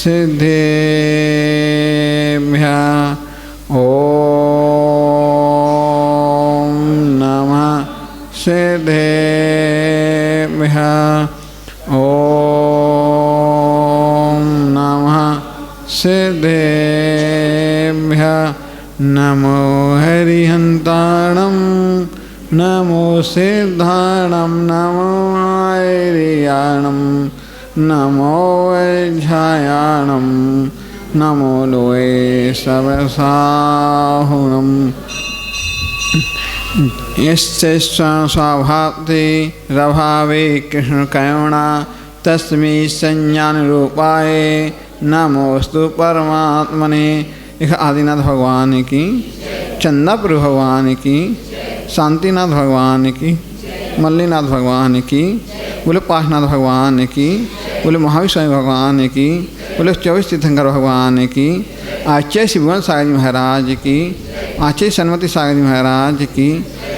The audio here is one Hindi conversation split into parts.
सिद्धेभ्यः ॐ नमः सिद्धेभ्यः ॐ नमः सिद्धेभ्यः नमो हरिहन्ताणं नमो सिद्धाणं नमो आर्याणं नमो वैझायाणं नमो लोये सर्वसाहुणं यस्य स्वभावते रभावे कृष्णकरुणा तस्मै संज्ञानरूपाय नमोस्तु परमात्मने। एक आदिनाथ भगवान की, चंदापुर भगवान की, शांतिनाथ भगवान की, मल्लीनाथ भगवान की, बोले पाशनाथ भगवान की, बोले महाविष्णु भगवान की, बोले 24 तीर्थंकर भगवान की, आचार्य शिवगुण सागर जी महाराज की, आचार्य सन्मति सागर जी महाराज की,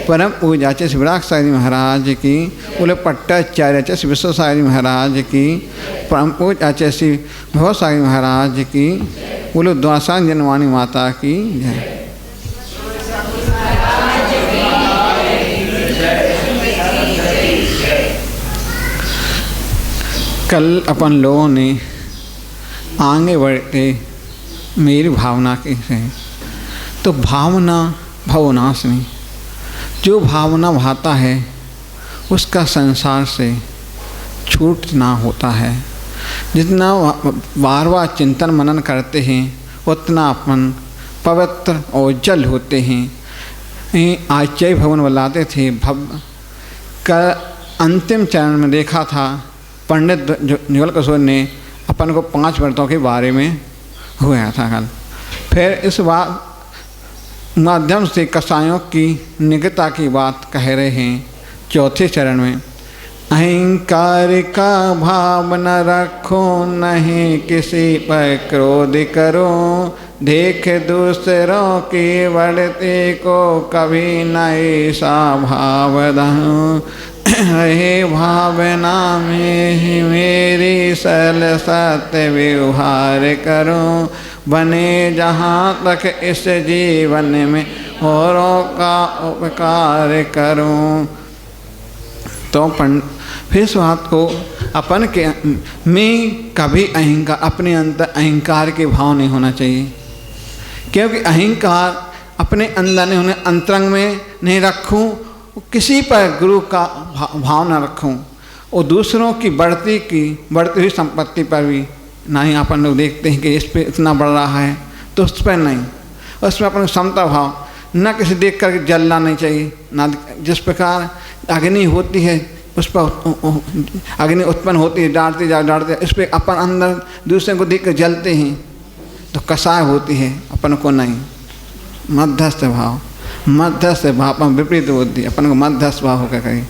परम पूज्य आचार्य शिवराज सागर जी महाराज की, बोले पट्टाचार्य आचार्य श्री विश्व सागर जी महाराज की, परम पूज्य आचार्य श्री भव सागर जी महाराज की, बोले द्वासा जनवाणी माता की जय। कल अपन लोगों ने आगे बढ़ के मेरी भावना की है, तो भावना भवनाशनी, जो भावना भाता है उसका संसार से छूटना होता है। जितना बार बार चिंतन मनन करते हैं उतना अपन पवित्र और उज्जवल होते हैं। आचार्य भगवान बताते थे भव्य का अंतिम चरण में देखा था, पंडित जुगल किशोर ने अपन को 5 व्रतों के बारे में हुआ था कल। फिर इस बात माध्यम से कसायों की निगता की बात कह रहे हैं चौथे चरण में। अहंकार का भाव न रखो, नहीं किसी पर क्रोध करो, देख दूसरों की बढ़ते को कभी नहीं सा भाव दो। हे भावना में ही मेरी सल सत्य व्यवहार करो, बने जहाँ तक इस जीवन में औरों का उपकार करूं। तो फिर इस बात को अपन के में कभी अहंकार, अपने अंदर अहंकार के भाव नहीं होना चाहिए, क्योंकि अहंकार अपने अंदर नहीं होने, अंतरंग में नहीं रखूं, किसी पर गुरु का भाव न रखूं, और दूसरों की बढ़ती हुई संपत्ति पर भी नहीं। अपन लोग देखते हैं कि इस पे इतना बढ़ रहा है तो उस पर नहीं, उसमें अपन समता भाव, न किसी देख कर जलना नहीं चाहिए। ना जिस प्रकार अग्नि होती है उस पर अग्नि उत्पन्न होती है, डांटते जाओ, इस पर अपन अंदर दूसरे को देख कर जलते हैं तो कसाय होती है, अपन को नहीं। मध्यस्थ भाव अपन विपरीत बुद्धि, अपन को मध्यस्थ भाव होकर करें।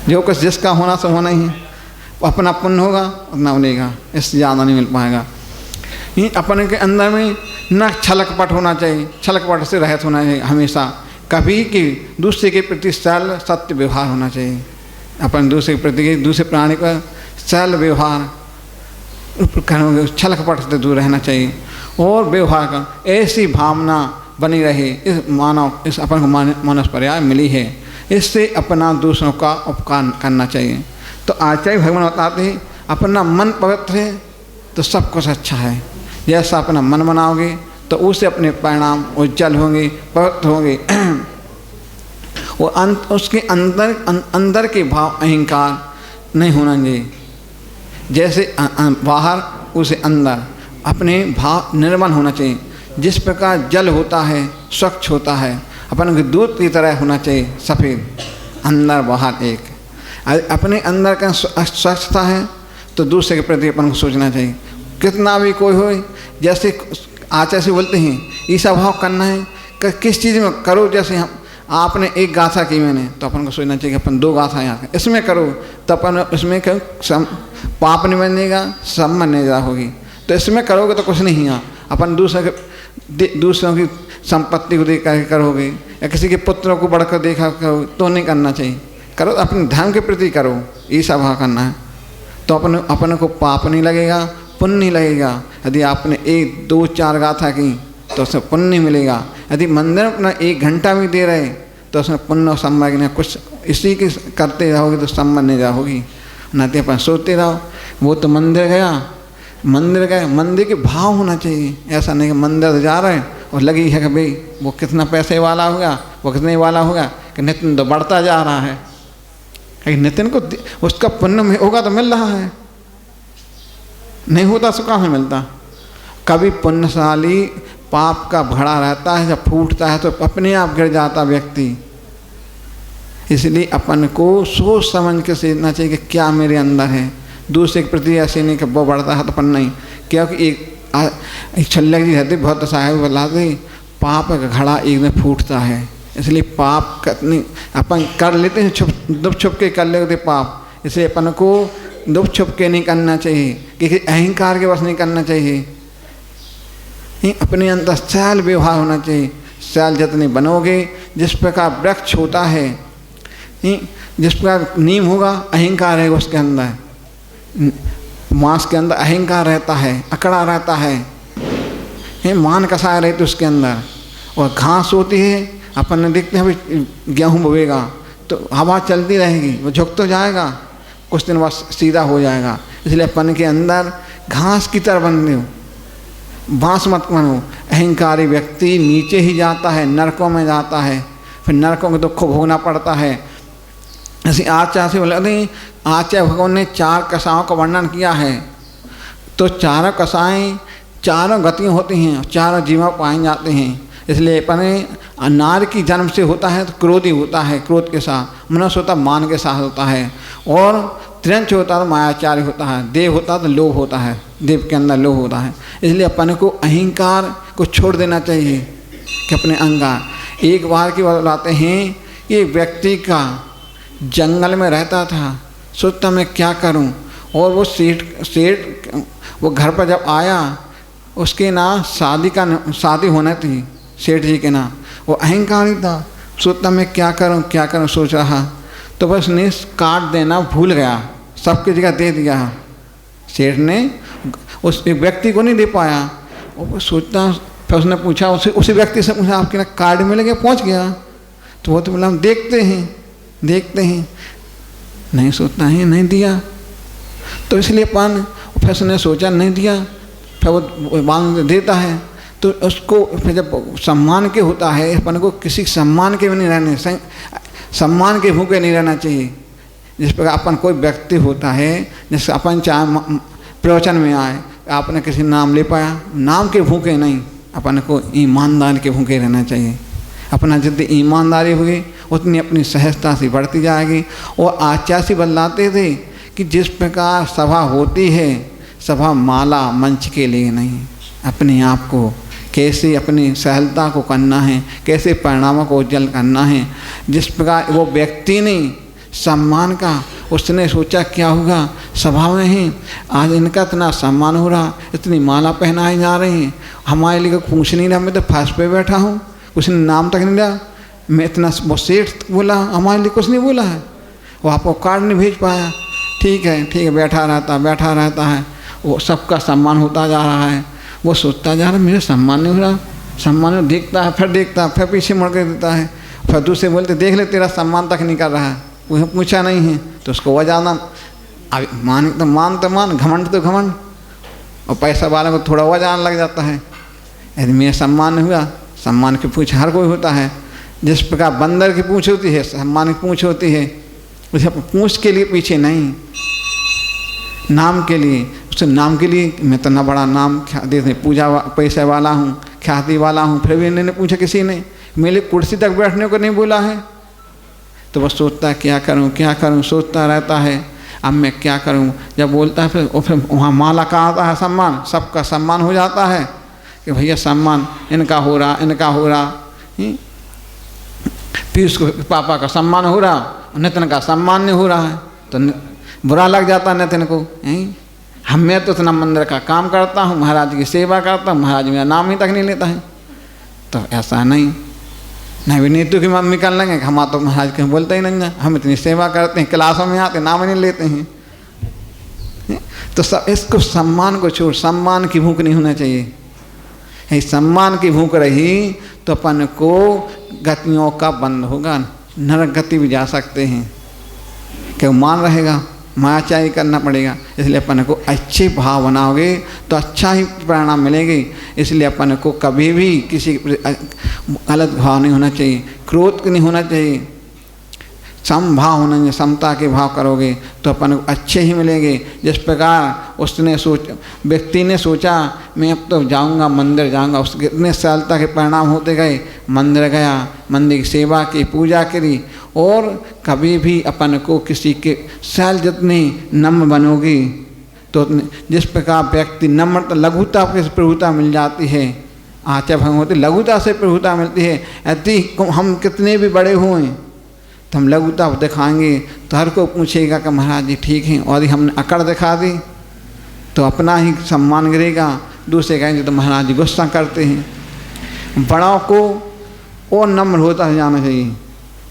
जो कुछ जिसका होना सो होना ही है, अपना पुण्य होगा उतना मिलेगा, इससे ज़्यादा नहीं मिल पाएगा। अपन के अंदर में न छलकपट होना चाहिए, छलकपट से रहित होना चाहिए हमेशा। कभी कि दूसरे के प्रति सरल सत्य व्यवहार होना चाहिए। अपन दूसरे के प्रति, दूसरे प्राणी का सरल व्यवहार करोगे, छलकपट से दूर रहना चाहिए और व्यवहार का ऐसी भावना बनी रहे। इस अपन को मानस पर्याय मिली है, इससे अपना दूसरों का उपकार करना चाहिए। तो आचार्य भगवान बताते हैं अपना मन पवित्र है तो सब कुछ अच्छा है। जैसा अपना मन बनाओगे तो उससे अपने परिणाम उज्जवल होंगे, पवित्र होंगे। और उसके अंदर के भाव अहंकार नहीं होना चाहिए। जैसे बाहर उसे अंदर अपने भाव निर्मल होना चाहिए। जिस प्रकार जल होता है स्वच्छ होता है, अपन के दूध की तरह होना चाहिए, सफ़ेद अंदर बाहर एक। अपने अंदर का स्वच्छता है तो दूसरे के प्रति अपन को सोचना चाहिए। कितना भी कोई हो, जैसे आचार्य से बोलते हैं ईसा भाव करना है, किस चीज़ में करो। जैसे हम आपने एक गाथा की मैंने, तो अपन को सोचना चाहिए कि अपन 2 गाथा यहाँ इसमें करो, तो अपन इसमें पाप नहीं बनेगा, सब मन्यता होगी। तो इसमें करोगे तो कुछ नहीं है। अपन दूसरों की संपत्ति को देख कर करोगे या किसी के पुत्रों को बढ़कर देखा करो तो नहीं करना चाहिए। करो अपने धर्म के प्रति करो, ईसा भाव करना है तो अपने को पाप नहीं लगेगा पुण्य लगेगा। यदि आपने 1, 2, 4 गाथा की तो उसमें पुण्य मिलेगा। यदि मंदिर अपना 1 घंटा भी दे रहे तो उसमें पुण्य संभाग नहीं, कुछ इसी के करते रहोगे तो संभव नहीं रहोगी। न तो अपन सोते रहो वो तो मंदिर गया, मंदिर गए, मंदिर के भाव होना चाहिए। ऐसा नहीं कि मंदिर जा रहे हैं और लगी है कि भाई वो कितना पैसे वाला होगा, वो कितने वाला होगा, कि नितिन तो बढ़ता जा रहा है। नितिन को उसका पुण्य होगा तो मिल रहा है, नहीं होता तो कहाँ मिलता। कभी पुण्यशाली पाप का भड़ा रहता है, जब फूटता है तो अपने आप गिर जाता व्यक्ति। इसलिए अपन को सोच समझ के सीखना चाहिए कि क्या मेरे अंदर है। दूसरे के प्रति ऐसे नहीं कि वो बढ़ता है तो अपन नहीं, क्योंकि एक छल्लक जी रहती बहुत साहब बताते पाप का घड़ा एक में फूटता है। इसलिए पाप कितनी अपन कर लेते हैं, दुप छुप के कर लेते पाप। इसलिए अपन को दुप छुप के नहीं करना चाहिए, क्योंकि अहंकार के वश नहीं करना चाहिए। अपने अंदर शैल व्यवहार होना चाहिए। शैल जितने बनोगे, जिस प्रकार वृक्ष होता है, जिस प्रकार नीम होगा अहंकार है उसके अंदर, मांस के अंदर अहंकार रहता है, अकड़ा रहता है, मान कसाए रहते उसके अंदर। और घास होती है, अपन ने देखते हैं भाई गेहूँ बोएगा तो हवा चलती रहेगी, वो झुक तो जाएगा, कुछ दिन बाद सीधा हो जाएगा। इसलिए अपन के अंदर घास की तरह बन रहे हो, बांस मत बनो। अहंकारी व्यक्ति नीचे ही जाता है, नरकों में जाता है, फिर नरकों के दुख भोगना पड़ता है। ऐसे आचार्य से बोले नहीं, आचार्य भगवान ने 4 कसाओं का वर्णन किया है। तो 4 कसाएँ 4 गतियाँ होती हैं, 4 जीवा पाए जाते हैं। इसलिए अपने नार की जन्म से होता है तो क्रोधी होता है, क्रोध के साथ। मनुष्य होता मान के साथ होता है। और त्रिंच होता तो मायाचार्य होता है। देव होता तो लोभ होता है, देव के अंदर लोभ होता है। इसलिए अपन को अहंकार को छोड़ देना चाहिए कि अपने अहंकार। एक बार की बात बताते हैं, ये व्यक्ति का जंगल में रहता था, सोचता मैं क्या करूं। और वो सेठ वो घर पर जब आया, उसके ना शादी होना थी सेठ जी के ना। वो अहंकारी था, सोचता मैं क्या करूं सोच रहा। तो बस ने काट देना भूल गया, सबकी जगह दे दिया। सेठ ने उस व्यक्ति को नहीं दे पाया। वो सोचता, फिर उसने पूछा उसी व्यक्ति से पूछा आपके ना कार्ड मिल गया, पहुँच गया। तो वो तो बोला हम देखते हैं, नहीं सोचता है नहीं दिया। तो इसलिए अपन फिर उसने सोचा नहीं दिया, फिर वो मांग देता है। तो उसको फिर जब सम्मान के होता है, अपन को किसी सम्मान के भी नहीं रहने, सम्मान के भूखे नहीं रहना चाहिए। जिस प्रकार अपन कोई व्यक्ति होता है, जिससे अपन चाहे प्रवचन में आए, आपने किसी नाम ले पाया, नाम के भूखे नहीं, अपन को ईमानदार के भूखे रहना चाहिए। अपना जितनी ईमानदारी होगी उतनी अपनी सहजता से बढ़ती जाएगी। और आचार्य से बतलाते थे कि जिस प्रकार सभा होती है, सभा माला मंच के लिए नहीं, अपने आप को कैसे अपनी सहलता को करना है, कैसे परिणामों को उज्जवल करना है। जिस प्रकार वो व्यक्ति ने सम्मान का, उसने सोचा क्या होगा सभा में ही आज इनका इतना सम्मान हो रहा, इतनी माला पहनाई जा रही हैं, हमारे लिए पूछ नहीं रहा, मैं तो फर्श पे बैठा हूँ, उसने नाम तक नहीं लिया, मैं इतना वो सेठ बोला, हमारे लिए कुछ नहीं बोला है, वो आपको कार्ड नहीं भेज पाया। ठीक है बैठा रहता है, वो सबका सम्मान होता जा रहा है। वो सोचता जा रहा है मेरा सम्मान नहीं हो रहा, सम्मान देखता है, फिर पीछे मुड़ के देता है, फिर दूसरे बोलते देख ले तेरा सम्मान तक नहीं कर रहा है, वो पूछा नहीं है। तो उसको वजह ना, अब मान तो मान, घमंड तो घमंड, और पैसा वाले को थोड़ा वजह लग जाता है। यदि मेरा सम्मान नहीं हुआ, सम्मान की पूछ हर कोई होता है। जिस प्रकार बंदर की पूछ होती है, सम्मान की पूछ होती है। उसे पूछ के लिए पीछे नहीं, नाम के लिए, उसे नाम के लिए मैं तो ना बड़ा नाम ख्याति पूजा पैसे वाला हूँ, ख्याति वाला हूँ, फिर भी इन्होंने पूछा किसी ने, मेरे कुर्सी तक बैठने को नहीं बोला है। तो बस सोचता है क्या करूँ, सोचता रहता है अब मैं क्या करूँ। जब बोलता है फिर वहाँ माला का आता है सम्मान, सबका सम्मान हो जाता है कि भैया सम्मान इनका हो रहा, पीयूष को पापा का सम्मान हो रहा, नितिन का सम्मान नहीं हो रहा है, तो बुरा लग जाता है नितिन को। मैं तो इतना मंदिर का काम करता हूँ, महाराज की सेवा करता हूँ, महाराज मेरा नाम ही तक नहीं लेता है। तो ऐसा नहीं भी नीतू की मम्मी कर लेंगे, हम तो महाराज के बोलते ही नहीं है, हम इतनी सेवा करते हैं, क्लासों में आते नाम नहीं लेते हैं। तो सब इसको सम्मान को छोड़, सम्मान की भूख नहीं होना चाहिए। सम्मान की भूख रही तो अपन को गतियों का बंद होगा, नरक गति भी जा सकते हैं। क्यों मान रहेगा, मायाचारी करना पड़ेगा। इसलिए अपन को अच्छे भाव बनाओगे तो अच्छा ही परिणाम मिलेगी। इसलिए अपन को कभी भी किसी गलत भाव नहीं होना चाहिए, क्रोध नहीं होना चाहिए, समभाव होना चाहिए। समता के भाव करोगे तो अपन को अच्छे ही मिलेंगे। जिस प्रकार उसने व्यक्ति ने सोचा मैं अब तो जाऊंगा, मंदिर जाऊंगा, उसके इतने सरलता के परिणाम होते गए। मंदिर गया, मंदिर की सेवा की, पूजा करी। और कभी भी अपन को किसी के सहल जितनी नम्र बनोगी तो जिस प्रकार व्यक्ति नम्रता लघुता से प्रभुता मिल जाती है, आचार्य भंग होती लघुता से प्रभुता मिलती है। यदि हम कितने भी बड़े हुए तो हम लघुता दिखाएंगे तो हर को पूछेगा कि महाराज जी ठीक हैं, और यदि हमने अकड़ दिखा दी तो अपना ही सम्मान गिरेगा, दूसरे कहेंगे तो महाराज जी गुस्सा करते हैं। बड़ों को और नम्र होता जाना चाहिए।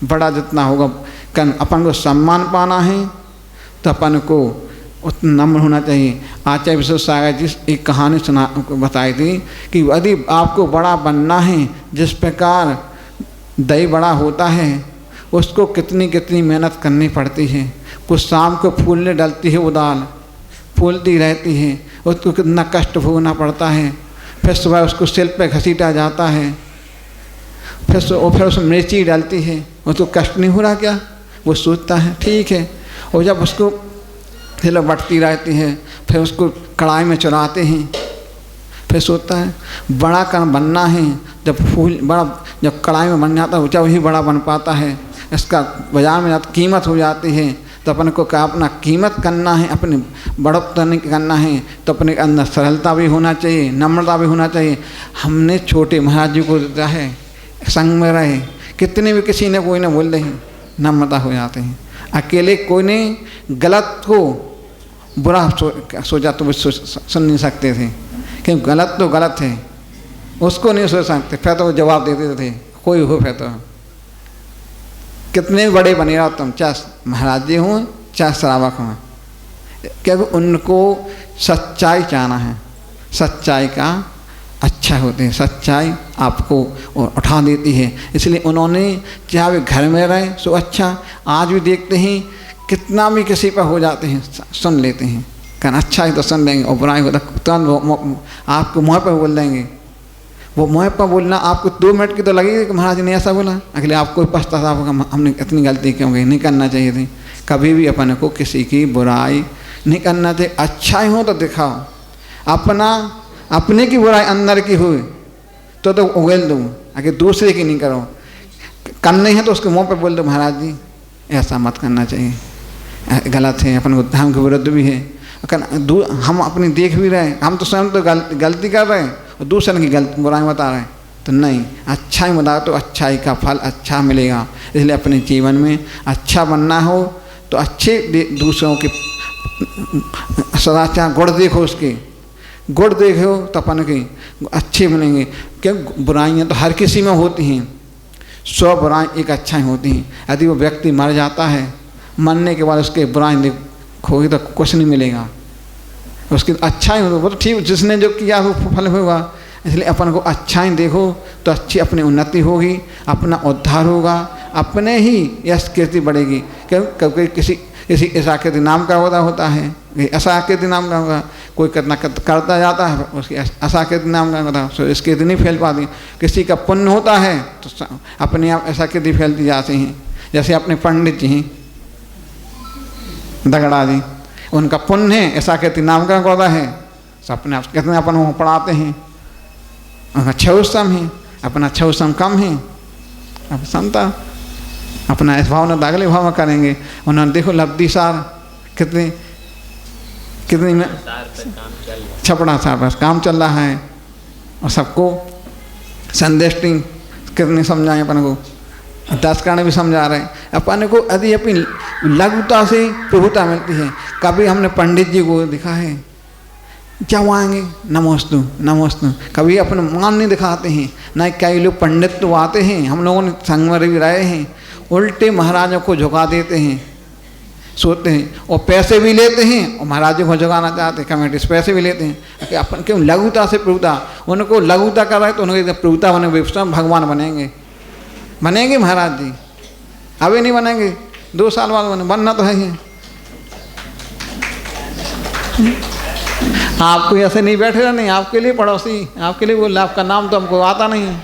बड़ा जितना होगा अपन को सम्मान पाना है तो अपन को उतना नम्र होना चाहिए। आचार्य विश्वेश्वर सागर जी एक कहानी बताई थी कि यदि आपको बड़ा बनना है, जिस प्रकार दही बड़ा होता है उसको कितनी कितनी मेहनत करनी पड़ती है। कुछ शाम को फूलने डलती है वो दाल, फूलती रहती है, उसको कितना कष्ट भोगना पड़ता है। फिर सुबह उसको सिल पे घसीटा जाता है, फिर उसमें मिर्ची डालती है। उसको कष्ट नहीं हो रहा क्या? वो सोचता है ठीक है। और जब उसको फिर बढ़ती रहती है, फिर उसको कढ़ाई में चढ़ाते हैं, फिर सोचता है बड़ा कर्म बनना है। जब फूल बड़ा जब कढ़ाई में बन जाता है, जब वही बड़ा बन पाता है, इसका बाजार में कीमत हो जाती है। तो अपन को क्या अपना कीमत करना है, अपनी बढ़ोतरी करना है तो अपने अंदर सरलता भी होना चाहिए, नम्रता भी होना चाहिए। हमने छोटे महाराज जी को दिया है, संग में रहे, कितने भी किसी ने कोई ने बोल रहे हैं, नम्रता हो जाते हैं। अकेले कोई ने गलत को बुरा सोचा तो सुन नहीं सकते थे, क्योंकि गलत तो गलत है, उसको नहीं सोच सकते। फिर तो वो जवाब देते थे, कोई हो फिर तो कितने बड़े बने रहो तुम, चाहे महाराज जी हों चाहे श्रावक हों, क्योंकि उनको सच्चाई चाहना है। सच्चाई का अच्छा होते हैं, सच्चाई आपको उठा देती है। इसलिए उन्होंने चाहे वे घर में रहे सो अच्छा। आज भी देखते हैं कितना भी किसी पर हो जाते हैं, सुन लेते हैं, कहना अच्छा है तो सुन लेंगे, और बुराई हो तो तुरंत आपको मुँह पर बोल देंगे। वो मुँह पर बोलना आपको 2 मिनट की तो लगेगी कि महाराज ने ऐसा बोला, अगले आपको पछतावा होगा हमने इतनी गलती क्यों गई, नहीं करना चाहिए थी। कभी भी अपन को किसी की बुराई नहीं करना चाहिए। अच्छा ही हो तो दिखाओ, अपने की बुराई अंदर की हो तो उगल दो, अगर दूसरे की नहीं करो। करने हैं तो उसके मुँह पर बोल दो महाराज जी ऐसा मत करना चाहिए, गलत है, अपन को धर्म के विरुद्ध भी है। हम अपनी देख भी रहे हैं, हम तो स्वयं तो गलती कर रहे हैं और दूसरे की गलती बुराई बता रहे हैं, तो नहीं, अच्छा ही बता तो अच्छाई का फल अच्छा मिलेगा। इसलिए अपने जीवन में अच्छा बनना हो तो अच्छे दूसरों के सदाचार गुण देखो, उसके गुण देखो तो अपन के अच्छे बनेंगे। क्योंकि बुराइयाँ तो हर किसी में होती हैं, 100 बुराई एक अच्छा ही होती हैं। यदि वो व्यक्ति मर जाता है, मरने के बाद उसके बुराई देखोगे तो कुछ नहीं मिलेगा, उसके अच्छा ही हो तो ठीक, जिसने जो किया वो फल होगा। इसलिए अपन को अच्छा ही देखो तो अच्छी अपनी उन्नति होगी, अपना उद्धार होगा, अपने ही यश कीर्ति बढ़ेगी। क्योंकि किसी ऐसा कीर्ति नाम का होता है, ऐसा कीर्ति नाम का होगा, कोई कितना करता जाता है उसकी ऐसा कीर्ति नाम का होता है, तो इस कीर्ति नहीं फैल पाती। किसी का पुण्य होता है तो अपने आप ऐसा कीर्ति फैलती जाती हैं। जैसे अपने पंडित जी हैं दगड़ा जी, उनका पुण्य है, ऐसा कीर्ति नाम का होता है, तो अपने आप कितने अपन वो पढ़ाते हैं, उनका छौसम है, अपना छौसम कम है, अब समता अपना इस भाव में दागले भाव में करेंगे। उन्होंने देखो लब्धि सार कितनी में छपड़ा सार बस काम चल रहा है, और सबको संदेष्टि कितनी समझाएं अपन को, 10 कारण भी समझा रहे हैं अपन को। यदि अपनी लघुता से प्रभुता मिलती है। कभी हमने पंडित जी को दिखा है जब आएंगे नमोस्तु नमोस्तु, कभी अपने मान नहीं दिखाते हैं। न कई लोग पंडित तो आते हैं, हम लोगों ने संग में भी रहे हैं, उल्टे महाराजों को झुका देते हैं। सोते हैं और पैसे भी लेते हैं और महाराज जी को जगाना चाहते हैं, कमेटी से पैसे भी लेते हैं कि अपन क्यों लघुता से प्रभुता, उनको लघुता कर रहे तो उनको प्रभुता बनेंगे, विष्णु भगवान बनेंगे। बनेंगे महाराज जी, अभी नहीं बनेंगे, 2 साल बाद बने, बनना तो है ही। आपको ऐसे नहीं बैठे रहना, नहीं आपके लिए पड़ोसी, आपके लिए बोल, आपका नाम तो हमको आता नहीं है,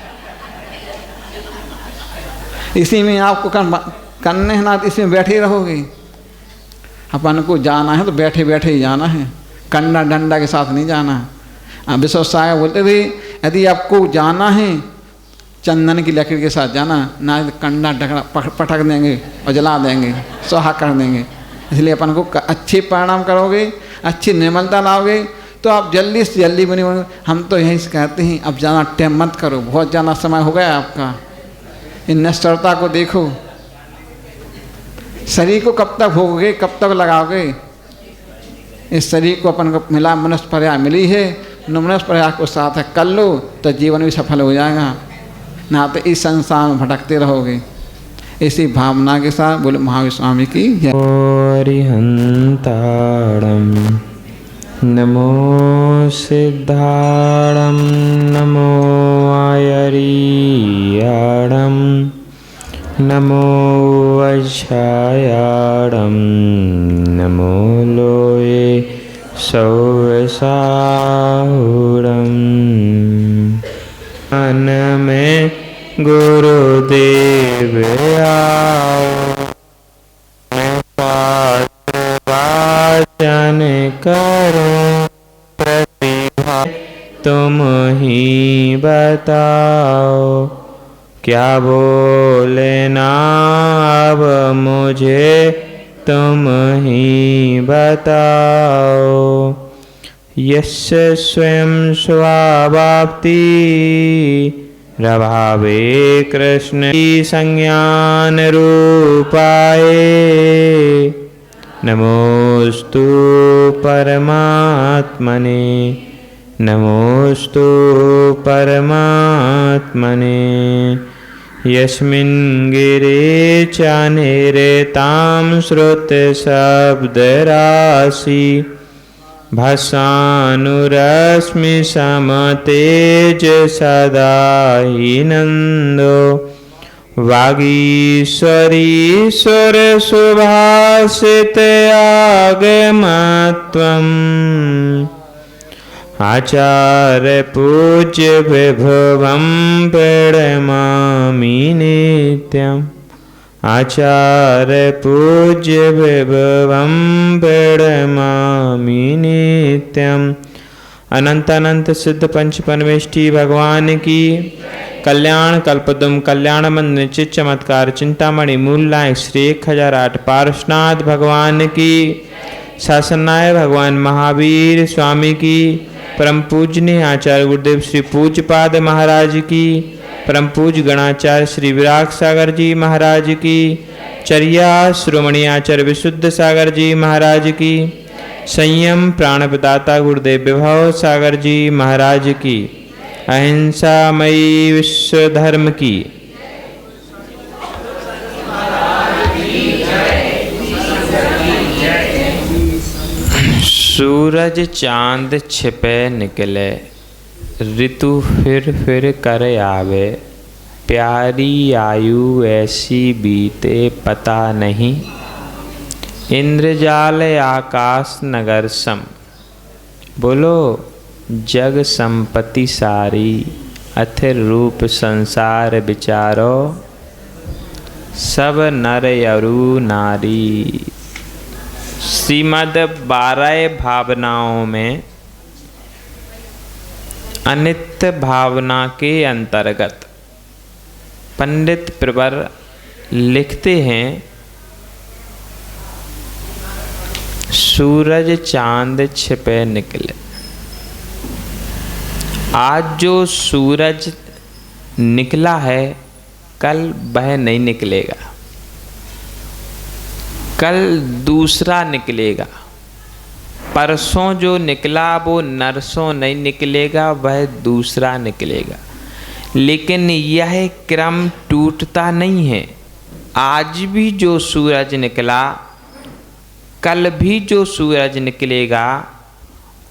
इसी में आपको करने है ना, इसमें बैठे रहोगे। अपन को जाना है तो बैठे बैठे ही जाना है, कंडा डंडा के साथ नहीं जाना है। विश्व साहब बोलते थे यदि आपको जाना है चंदन की लकड़ी के साथ जाना, ना कंडा ढकड़ा पटक देंगे और जला देंगे, सुहा कर देंगे। इसलिए अपन को अच्छे परिणाम करोगे, अच्छी निर्मलता लाओगे तो आप जल्दी से जल्दी बने। हम तो यही कहते हैं अब ज़्यादा टाइम मत करो, बहुत ज़्यादा समय हो गया आपका। इन नश्वरता को देखो, शरीर को कब तक भोगोगे, कब तक लगाओगे। इस शरीर को अपन को मिला, मनुष्य पर्याय मिली है, मनुष्य पर्याय को साथ है कर लो तो जीवन भी सफल हो जाएगा, ना तो इस संसार में भटकते रहोगे। इसी भावना के साथ बोले महावीर स्वामी की जय। हरिहंताणं नमो सिद्धाणं नमो आयरीयाणं नमो वज्रायाणं नमो लोये सौवसाहुरं। मन में गुरुदेव आओ, वाचन करो प्रतिभा तुम ही बताओ, क्या बोले ना अब मुझे तुम ही बताओ। यस्य स्वयं स्वावाप्ति प्रभावे कृष्ण की संज्ञान रूपाय, नमोस्तु परमात्मने नमोस्तु परमात्मने। यस्मिन् गिरे चानिरेतां श्रुतशब्दराशि, भासानुरश्मि समतेज सदा हि नन्दो, वागीश्वरीश्वर सुभाषित आगमत्वम्, आचार्य पूज्य विभवं प्रणमामि नित्यम्, आचार्य पूज्य विभवं प्रणमामि नित्यम्। अनंत अनंत सिद्ध पंच परमेष्टि भगवान की कल्याण कल्पदुम कल्याण मंद निश्चित चमत्कार चिंतामणि मूल नायक श्री 1008 पार्श्वनाथ भगवान की, शासनाय भगवान महावीर स्वामी की, परम पूजनीय आचार्य गुरुदेव श्री पूज्यपाद महाराज की, परम पूज्य गणाचार्य श्री विराग सागर जी महाराज की, चर्या श्रोमणी आचार्य विशुद्ध सागर जी महाराज की, संयम प्राणप्रदाता गुरुदेव विभव सागर जी महाराज की, अहिंसामयी विश्व धर्म की। सूरज चांद छिपे निकले, ऋतु फिर कर आवे, प्यारी आयु ऐसी बीते पता नहीं, इंद्रजाल आकाश नगर सम। बोलो जग संपत्ति सारी, अथिर रूप संसार विचारो, सब नर अरु नारी। श्रीमद् 12 भावनाओं में अनित्य भावना के अंतर्गत पंडित प्रवर लिखते हैं, सूरज चांद छिपे निकले। आज जो सूरज निकला है कल वह नहीं निकलेगा, कल दूसरा निकलेगा। परसों जो निकला वो नरसों नहीं निकलेगा, वह दूसरा निकलेगा। लेकिन यह क्रम टूटता नहीं है। आज भी जो सूरज निकला कल भी जो सूरज निकलेगा,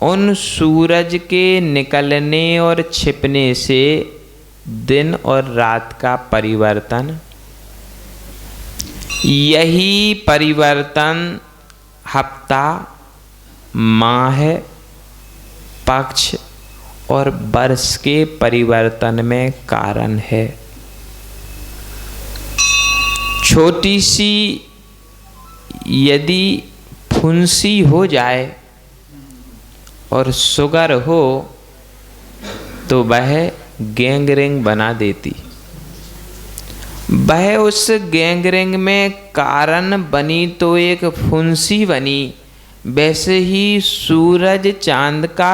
उन सूरज के निकलने और छिपने से दिन और रात का परिवर्तन, यही परिवर्तन हफ्ता, माह, पक्ष और वर्ष के परिवर्तन में कारण है। छोटी सी यदि फुंसी हो जाए और शुगर हो तो वह गैंग्रीन बना देती। वह उस गैंग्रीन में कारण बनी तो एक फुंसी बनी। वैसे ही सूरज चांद का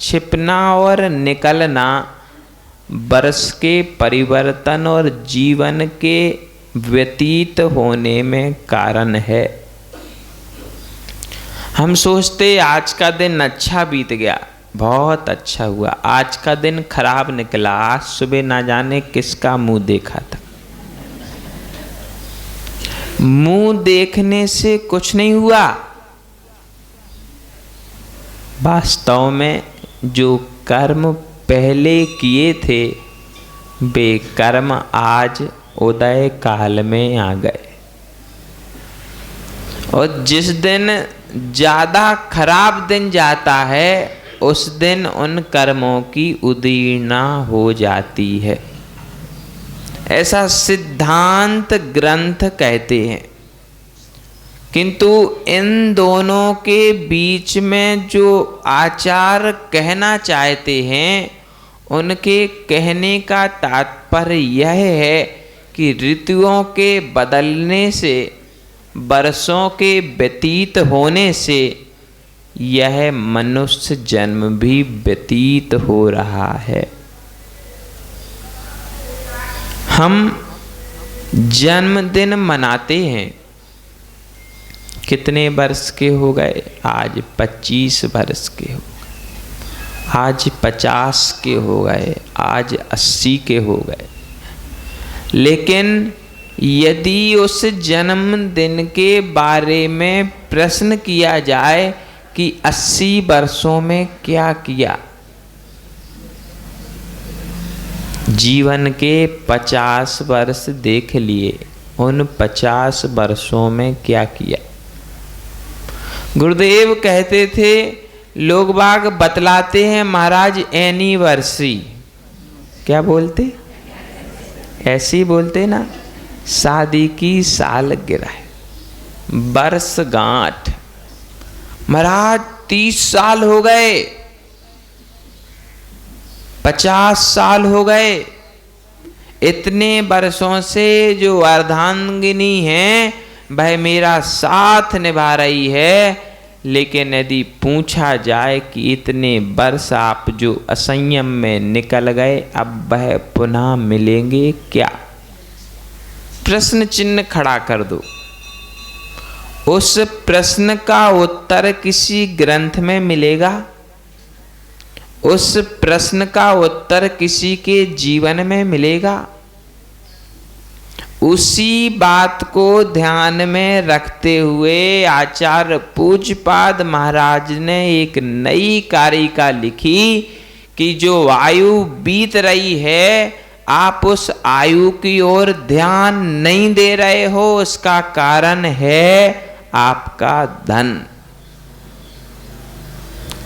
छिपना और निकलना वर्ष के परिवर्तन और जीवन के व्यतीत होने में कारण है। हम सोचते आज का दिन अच्छा बीत गया, बहुत अच्छा हुआ। आज का दिन खराब निकला, आज सुबह ना जाने किसका मुंह देखा था। मुंह देखने से कुछ नहीं हुआ। वास्तव में जो कर्म पहले किए थे वे कर्म आज उदय काल में आ गए, और जिस दिन ज्यादा खराब दिन जाता है उस दिन उन कर्मों की उदीर्णा हो जाती है। ऐसा सिद्धांत ग्रंथ कहते हैं। किंतु इन दोनों के बीच में जो आचार कहना चाहते हैं उनके कहने का तात्पर्य यह है कि ऋतुओं के बदलने से, वर्षों के व्यतीत होने से यह मनुष्य जन्म भी व्यतीत हो रहा है। हम जन्मदिन मनाते हैं। कितने वर्ष के हो गए? आज 25 वर्ष के हो गए, आज 50 के हो गए, आज 80 के हो गए। लेकिन यदि उस जन्मदिन के बारे में प्रश्न किया जाए कि 80 वर्षों में क्या किया, जीवन के 50 वर्ष देख लिए, उन 50 वर्षों में क्या किया। गुरुदेव कहते थे, लोग बाग बतलाते हैं महाराज एनिवर्सरी, क्या बोलते, ऐसे ही बोलते ना, शादी की सालगिरह, वर्षगांठ। महाराज 30 साल हो गए, 50 साल हो गए, इतने वर्षों से जो अर्धांगिनी है वह मेरा साथ निभा रही है। लेकिन यदि पूछा जाए कि इतने वर्ष आप जो असंयम में निकल गए, अब वह पुनः मिलेंगे क्या? प्रश्न चिन्ह खड़ा कर दो। उस प्रश्न का उत्तर किसी ग्रंथ में मिलेगा? उस प्रश्न का उत्तर किसी के जीवन में मिलेगा? उसी बात को ध्यान में रखते हुए आचार्य पूज्यपाद महाराज ने एक नई कारिका लिखी कि जो आयु बीत रही है, आप उस आयु की ओर ध्यान नहीं दे रहे हो, उसका कारण है आपका धन।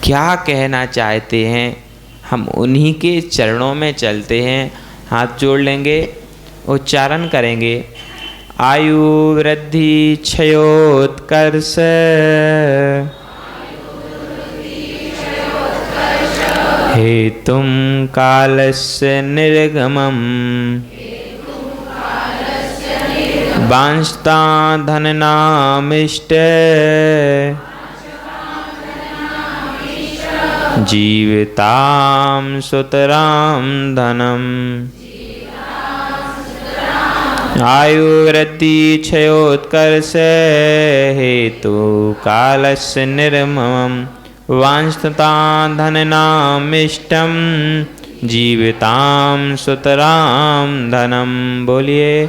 क्या कहना चाहते हैं, हम उन्हीं के चरणों में चलते हैं। हाथ जोड़ लेंगे, उच्चारण करेंगे। आयु वृद्धि क्षयोत्कर्ष, हेतुम कालस्य निर्गमम्, वांछता धननामिष्ट, जीवितां सुतरां धनम्। आयु वृद्धि क्षयोत्कर्ष, हेतु कालस्य निर्ममम्, वांछता धननामिष्टं, जीवितां सुतरां धनम्। बोलिए।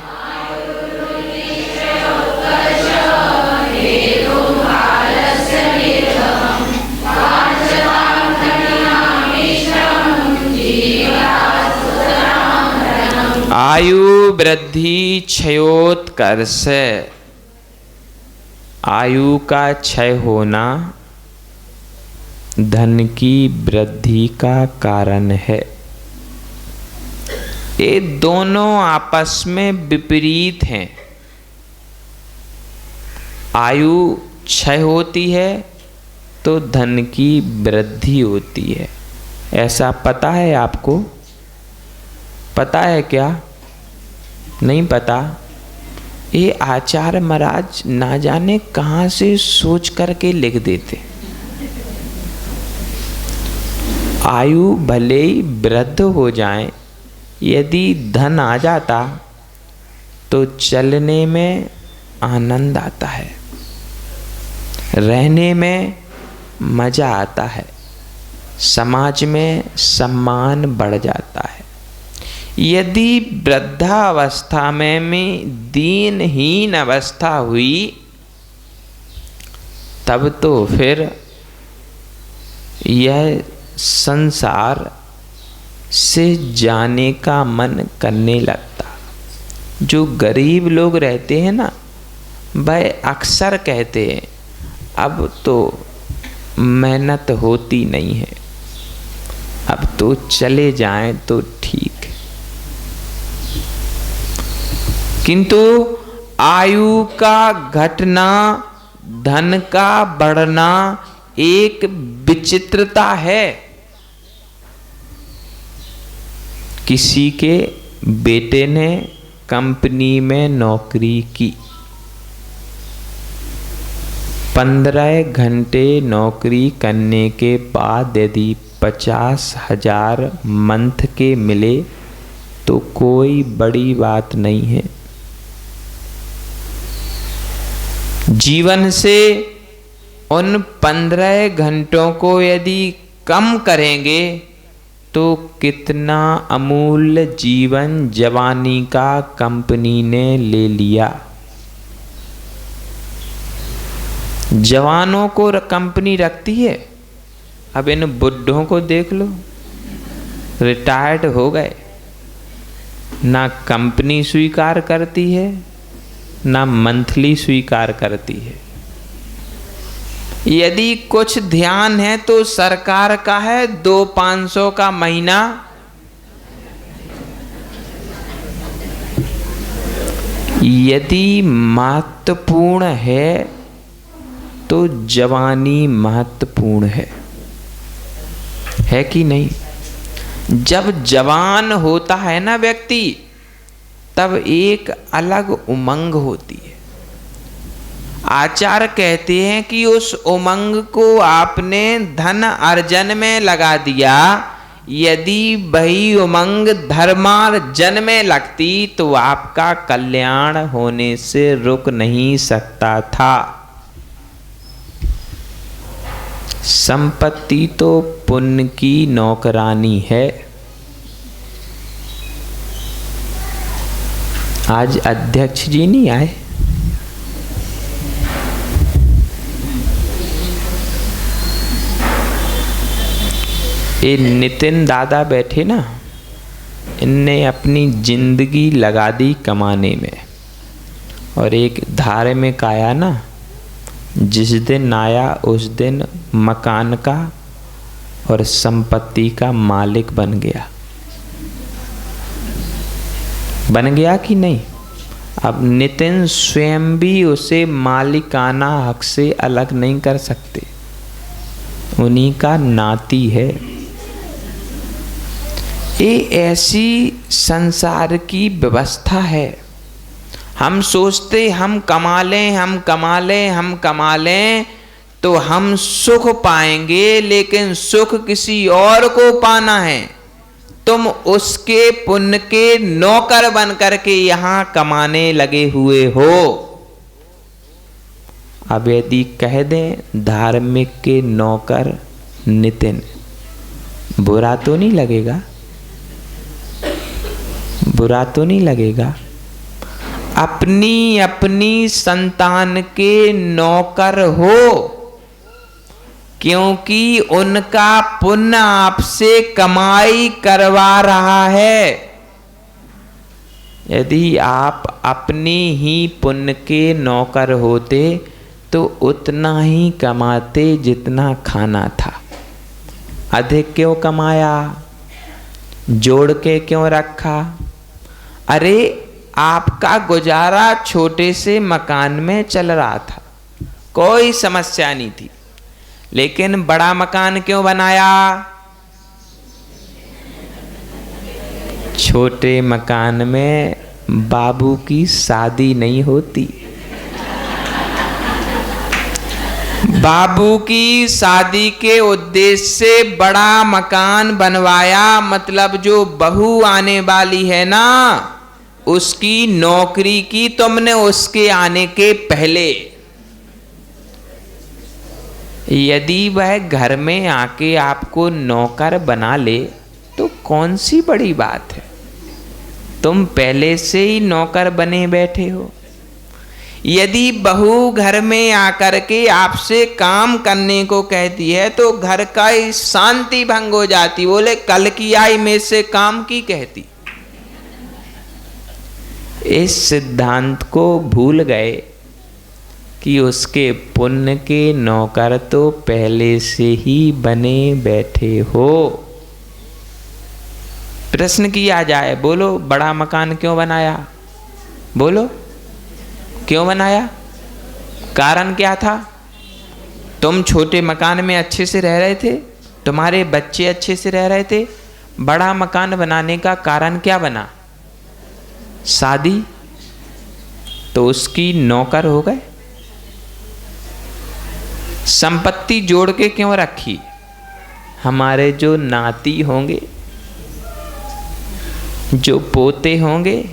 हेतु आयु वृद्धि क्षयोत्कर्ष। आयु का क्षय होना धन की वृद्धि का कारण है। ये दोनों आपस में विपरीत हैं। आयु क्षय होती है तो धन की वृद्धि होती है। ऐसा पता है आपको? पता है क्या? नहीं पता? ये आचार्य महाराज ना जाने कहाँ से सोच करके लिख देते। आयु भले ही वृद्ध हो जाए, यदि धन आ जाता तो चलने में आनंद आता है, रहने में मजा आता है, समाज में सम्मान बढ़ जाता है। यदि वृद्धावस्था में दीनहीन अवस्था हुई, तब तो फिर यह संसार से जाने का मन करने लगता। जो गरीब लोग रहते हैं ना, वह अक्सर कहते हैं अब तो मेहनत होती नहीं है, अब तो चले जाएं तो ठीक। किंतु आयु का घटना, धन का बढ़ना एक विचित्रता है। किसी के बेटे ने कंपनी में नौकरी की, 15 घंटे नौकरी करने के बाद यदि 50,000 मंथ के मिले तो कोई बड़ी बात नहीं है। जीवन से उन 15 घंटों को यदि कम करेंगे तो कितना अमूल्य जीवन जवानी का कंपनी ने ले लिया। जवानों को कंपनी रखती है, अब इन बुढ़ों को देख लो, रिटायर्ड हो गए, ना कंपनी स्वीकार करती है ना मंथली स्वीकार करती है। यदि कुछ ध्यान है तो सरकार का है 200-500 का महीना। यदि महत्वपूर्ण है तो जवानी महत्वपूर्ण है कि नहीं? जब जवान होता है ना व्यक्ति, तब एक अलग उमंग होती है। आचार्य कहते हैं कि उस उमंग को आपने धन अर्जन में लगा दिया। यदि वही उमंग धर्मार्जन में लगती तो आपका कल्याण होने से रुक नहीं सकता था। संपत्ति तो पुण्य की नौकरानी है। आज अध्यक्ष जी नहीं आए, ये नितिन दादा बैठे ना, इनने अपनी जिंदगी लगा दी कमाने में, और एक धार्मिक आया ना, जिस दिन आया उस दिन मकान का और संपत्ति का मालिक बन गया। बन गया कि नहीं? अब नितिन स्वयं भी उसे मालिकाना हक से अलग नहीं कर सकते, उन्हीं का नाती है। ये ऐसी संसार की व्यवस्था है। हम सोचते हम कमा लें, हम कमा लें, हम कमा लें तो हम सुख पाएंगे, लेकिन सुख किसी और को पाना है। तुम उसके पुण्य के नौकर बन करके यहां कमाने लगे हुए हो। अब यदि कह दें धार्मिक के नौकर नितिन, बुरा तो नहीं लगेगा? बुरा तो नहीं लगेगा? अपनी अपनी संतान के नौकर हो, क्योंकि उनका पुण्य आपसे कमाई करवा रहा है। यदि आप अपने ही पुण्य के नौकर होते तो उतना ही कमाते जितना खाना था। अधिक क्यों कमाया? जोड़ के क्यों रखा? अरे आपका गुजारा छोटे से मकान में चल रहा था, कोई समस्या नहीं थी, लेकिन बड़ा मकान क्यों बनाया? छोटे मकान में बाबू की शादी नहीं होती। बाबू की शादी के उद्देश्य से बड़ा मकान बनवाया, मतलब जो बहू आने वाली है ना, उसकी नौकरी की तुमने उसके आने के पहले। यदि वह घर में आके आपको नौकर बना ले तो कौन सी बड़ी बात है? तुम पहले से ही नौकर बने बैठे हो। यदि बहू घर में आकर के आपसे काम करने को कहती है तो घर का शांति भंग हो जाती। बोले कल की आई में से काम की कहती। इस सिद्धांत को भूल गए कि उसके पुण्य के नौकर तो पहले से ही बने बैठे हो। प्रश्न किया जाए, बोलो बड़ा मकान क्यों बनाया? बोलो क्यों बनाया? कारण क्या था? तुम छोटे मकान में अच्छे से रह रहे थे, तुम्हारे बच्चे अच्छे से रह रहे थे। बड़ा मकान बनाने का कारण क्या बना? शादी। तो उसकी नौकर हो गए। संपत्ति जोड़ के क्यों रखी? हमारे जो नाती होंगे, जो पोते होंगे,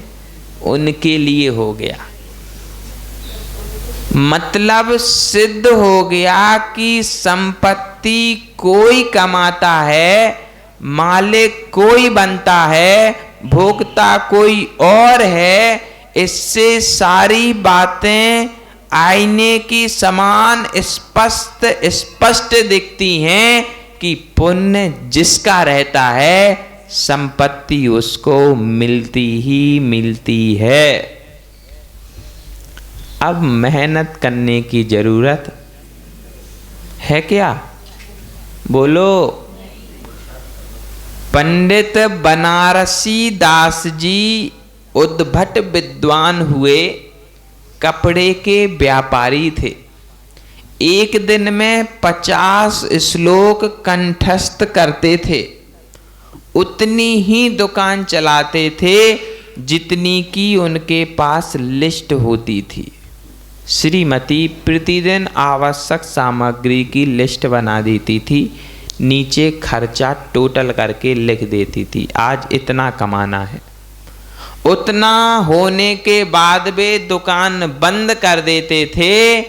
उनके लिए हो गया। मतलब सिद्ध हो गया कि संपत्ति कोई कमाता है, मालिक कोई बनता है, भोक्ता कोई और है। इससे सारी बातें आईने की समान स्पष्ट दिखती हैं कि पुण्य जिसका रहता है, संपत्ति उसको मिलती ही मिलती है। अब मेहनत करने की जरूरत है क्या? बोलो। पंडित बनारसी दास जी उद्भट विद्वान हुए, कपड़े के व्यापारी थे। एक दिन में 50 श्लोक कंठस्थ करते थे। उतनी ही दुकान चलाते थे जितनी की उनके पास लिस्ट होती थी। श्रीमती प्रतिदिन आवश्यक सामग्री की लिस्ट बना देती थी, नीचे खर्चा टोटल करके लिख देती थी, आज इतना कमाना है। उतना होने के बाद वे दुकान बंद कर देते थे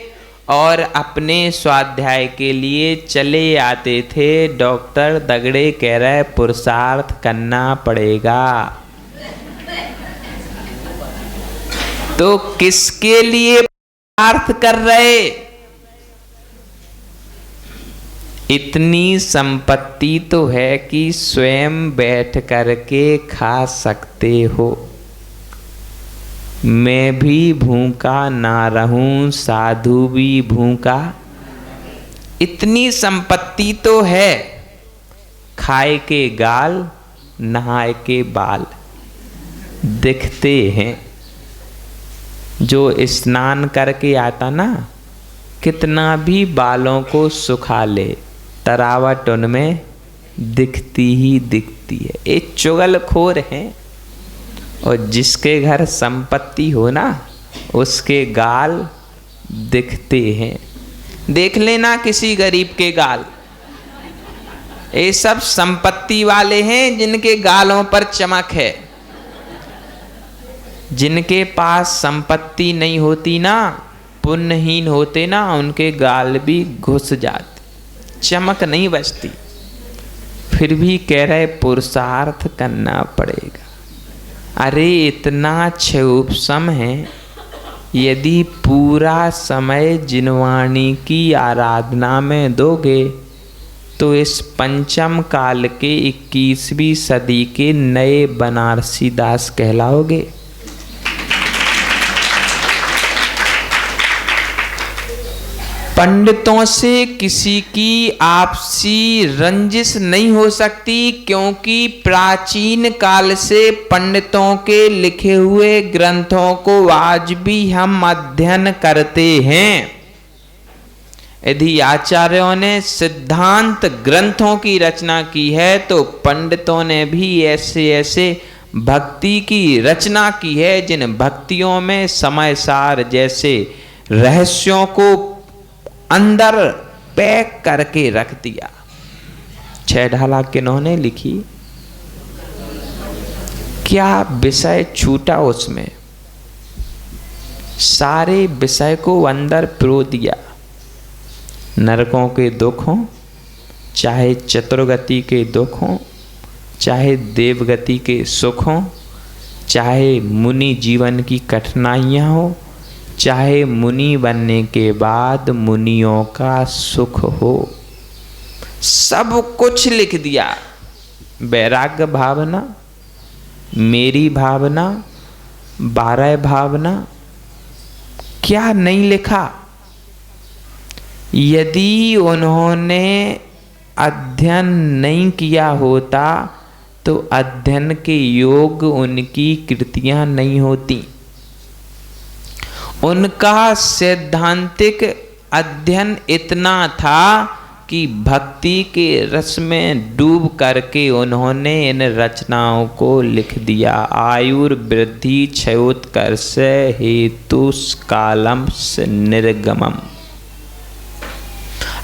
और अपने स्वाध्याय के लिए चले आते थे। डॉक्टर दगड़े कह रहे पुरुषार्थ करना पड़ेगा। तो किसके लिए पुरुषार्थ कर रहे? इतनी संपत्ति तो है कि स्वयं बैठ करके खा सकते हो। मैं भी भूखा ना रहूं, साधु भी भूखा। इतनी संपत्ति तो है। खाए के गाल, नहाए के बाल दिखते हैं। जो स्नान करके आता ना, कितना भी बालों को सुखा ले, तरावट उनमें दिखती ही दिखती है। ये चुगलखोर हैं। और जिसके घर संपत्ति हो ना, उसके गाल दिखते हैं। देख लेना किसी गरीब के गाल। ये सब संपत्ति वाले हैं जिनके गालों पर चमक है। जिनके पास संपत्ति नहीं होती ना, पुण्यहीन होते ना, उनके गाल भी घुस जाते, चमक नहीं बचती। फिर भी कह रहे पुरुषार्थ करना पड़ेगा। अरे इतना क्षोभसम है। यदि पूरा समय जिनवाणी की आराधना में दोगे तो इस पंचम काल के 21वीं सदी के नए बनारसी दास कहलाओगे। पंडितों से किसी की आपसी रंजिश नहीं हो सकती, क्योंकि प्राचीन काल से पंडितों के लिखे हुए ग्रंथों को आज भी हम अध्ययन करते हैं। यदि आचार्यों ने सिद्धांत ग्रंथों की रचना की है तो पंडितों ने भी ऐसे ऐसे भक्ति की रचना की है जिन भक्तियों में समय सार जैसे रहस्यों को अंदर पैक करके रख दिया। 6 ढाला किन्होंने लिखी, क्या विषय छूटा उसमें, सारे विषय को अंदर पिरो दिया। नरकों के दुख हों, चाहे चतुर्गति के दुख हों, चाहे देवगति के सुख हों, चाहे मुनि जीवन की कठिनाइयाँ हो, चाहे मुनि बनने के बाद मुनियों का सुख हो, सब कुछ लिख दिया। वैराग्य भावना, मेरी भावना, 12 भावना, क्या नहीं लिखा। यदि उन्होंने अध्ययन नहीं किया होता तो अध्ययन के योग उनकी कृतियां नहीं होती। उनका सैद्धांतिक अध्ययन इतना था कि भक्ति के रस में डूब करके उन्होंने इन रचनाओं को लिख दिया। आयुर्वृद्धि क्षयोत्कर्ष हेतु कालम निर्गमम।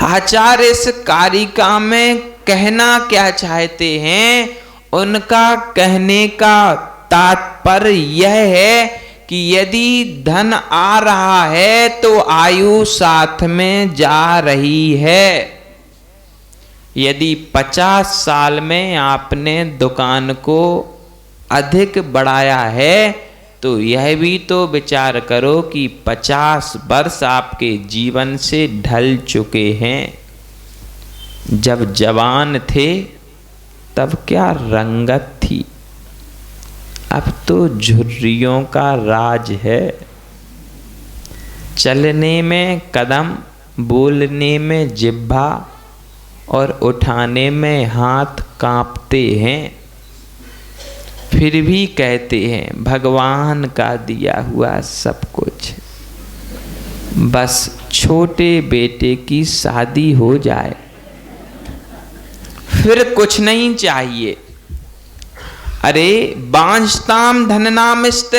आचार्य इस कारिका में कहना क्या चाहते हैं, उनका कहने का तात्पर्य यह है कि यदि धन आ रहा है तो आयु साथ में जा रही है। यदि 50 साल में आपने दुकान को अधिक बढ़ाया है तो यह भी तो विचार करो कि 50 वर्ष आपके जीवन से ढल चुके हैं। जब जवान थे तब क्या रंगत थी, अब तो झुर्रियों का राज है। चलने में कदम, बोलने में जिह्वा और उठाने में हाथ कांपते हैं, फिर भी कहते हैं भगवान का दिया हुआ सब कुछ, बस छोटे बेटे की शादी हो जाए, फिर कुछ नहीं चाहिए। अरे बांछताम धननामिष्ट,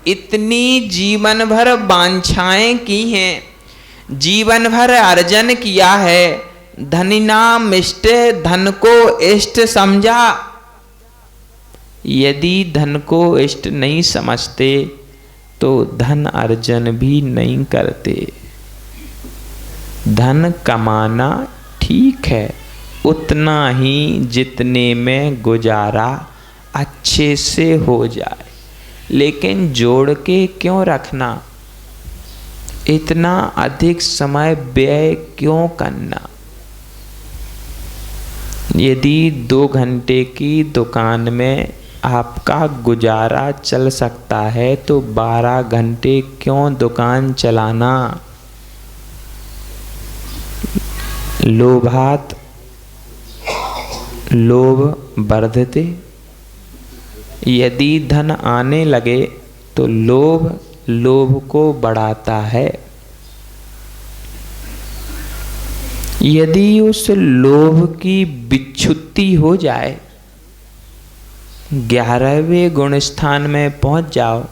इतनी जीवन भर वांछाएं की हैं, जीवन भर अर्जन किया है, धनिनामिष्ट, धन को इष्ट समझा। यदि धन को इष्ट नहीं समझते तो धन अर्जन भी नहीं करते। धन कमाना ठीक है, उतना ही जितने में गुजारा अच्छे से हो जाए, लेकिन जोड़ के क्यों रखना, इतना अधिक समय व्यय क्यों करना। यदि 2 घंटे की दुकान में आपका गुजारा चल सकता है तो 12 घंटे क्यों दुकान चलाना। लोभात लोभ वर्धते, यदि धन आने लगे तो लोभ लोभ को बढ़ाता है। यदि उस लोभ की विच्छुत्ति हो जाए, 11वें गुण स्थान में पहुंच जाओ,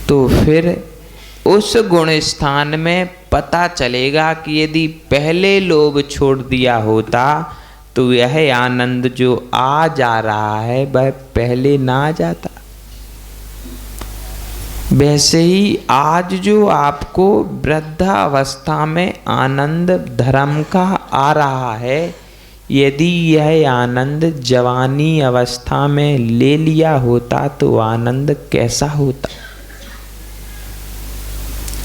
तो फिर उस गुण स्थान में पता चलेगा कि यदि पहले लोभ छोड़ दिया होता तो यह आनंद जो आ जा रहा है वह पहले ना आ जाता। वैसे ही आज जो आपको वृद्धावस्था में आनंद धर्म का आ रहा है, यदि यह आनंद जवानी अवस्था में ले लिया होता तो आनंद कैसा होता।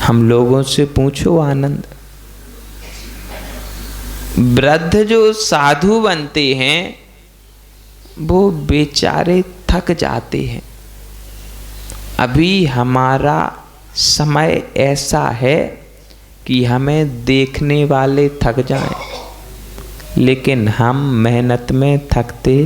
हम लोगों से पूछो आनंद। वृद्ध जो साधु बनते हैं वो बेचारे थक जाते हैं। अभी हमारा समय ऐसा है कि हमें देखने वाले थक जाएं, लेकिन हम मेहनत में थकते।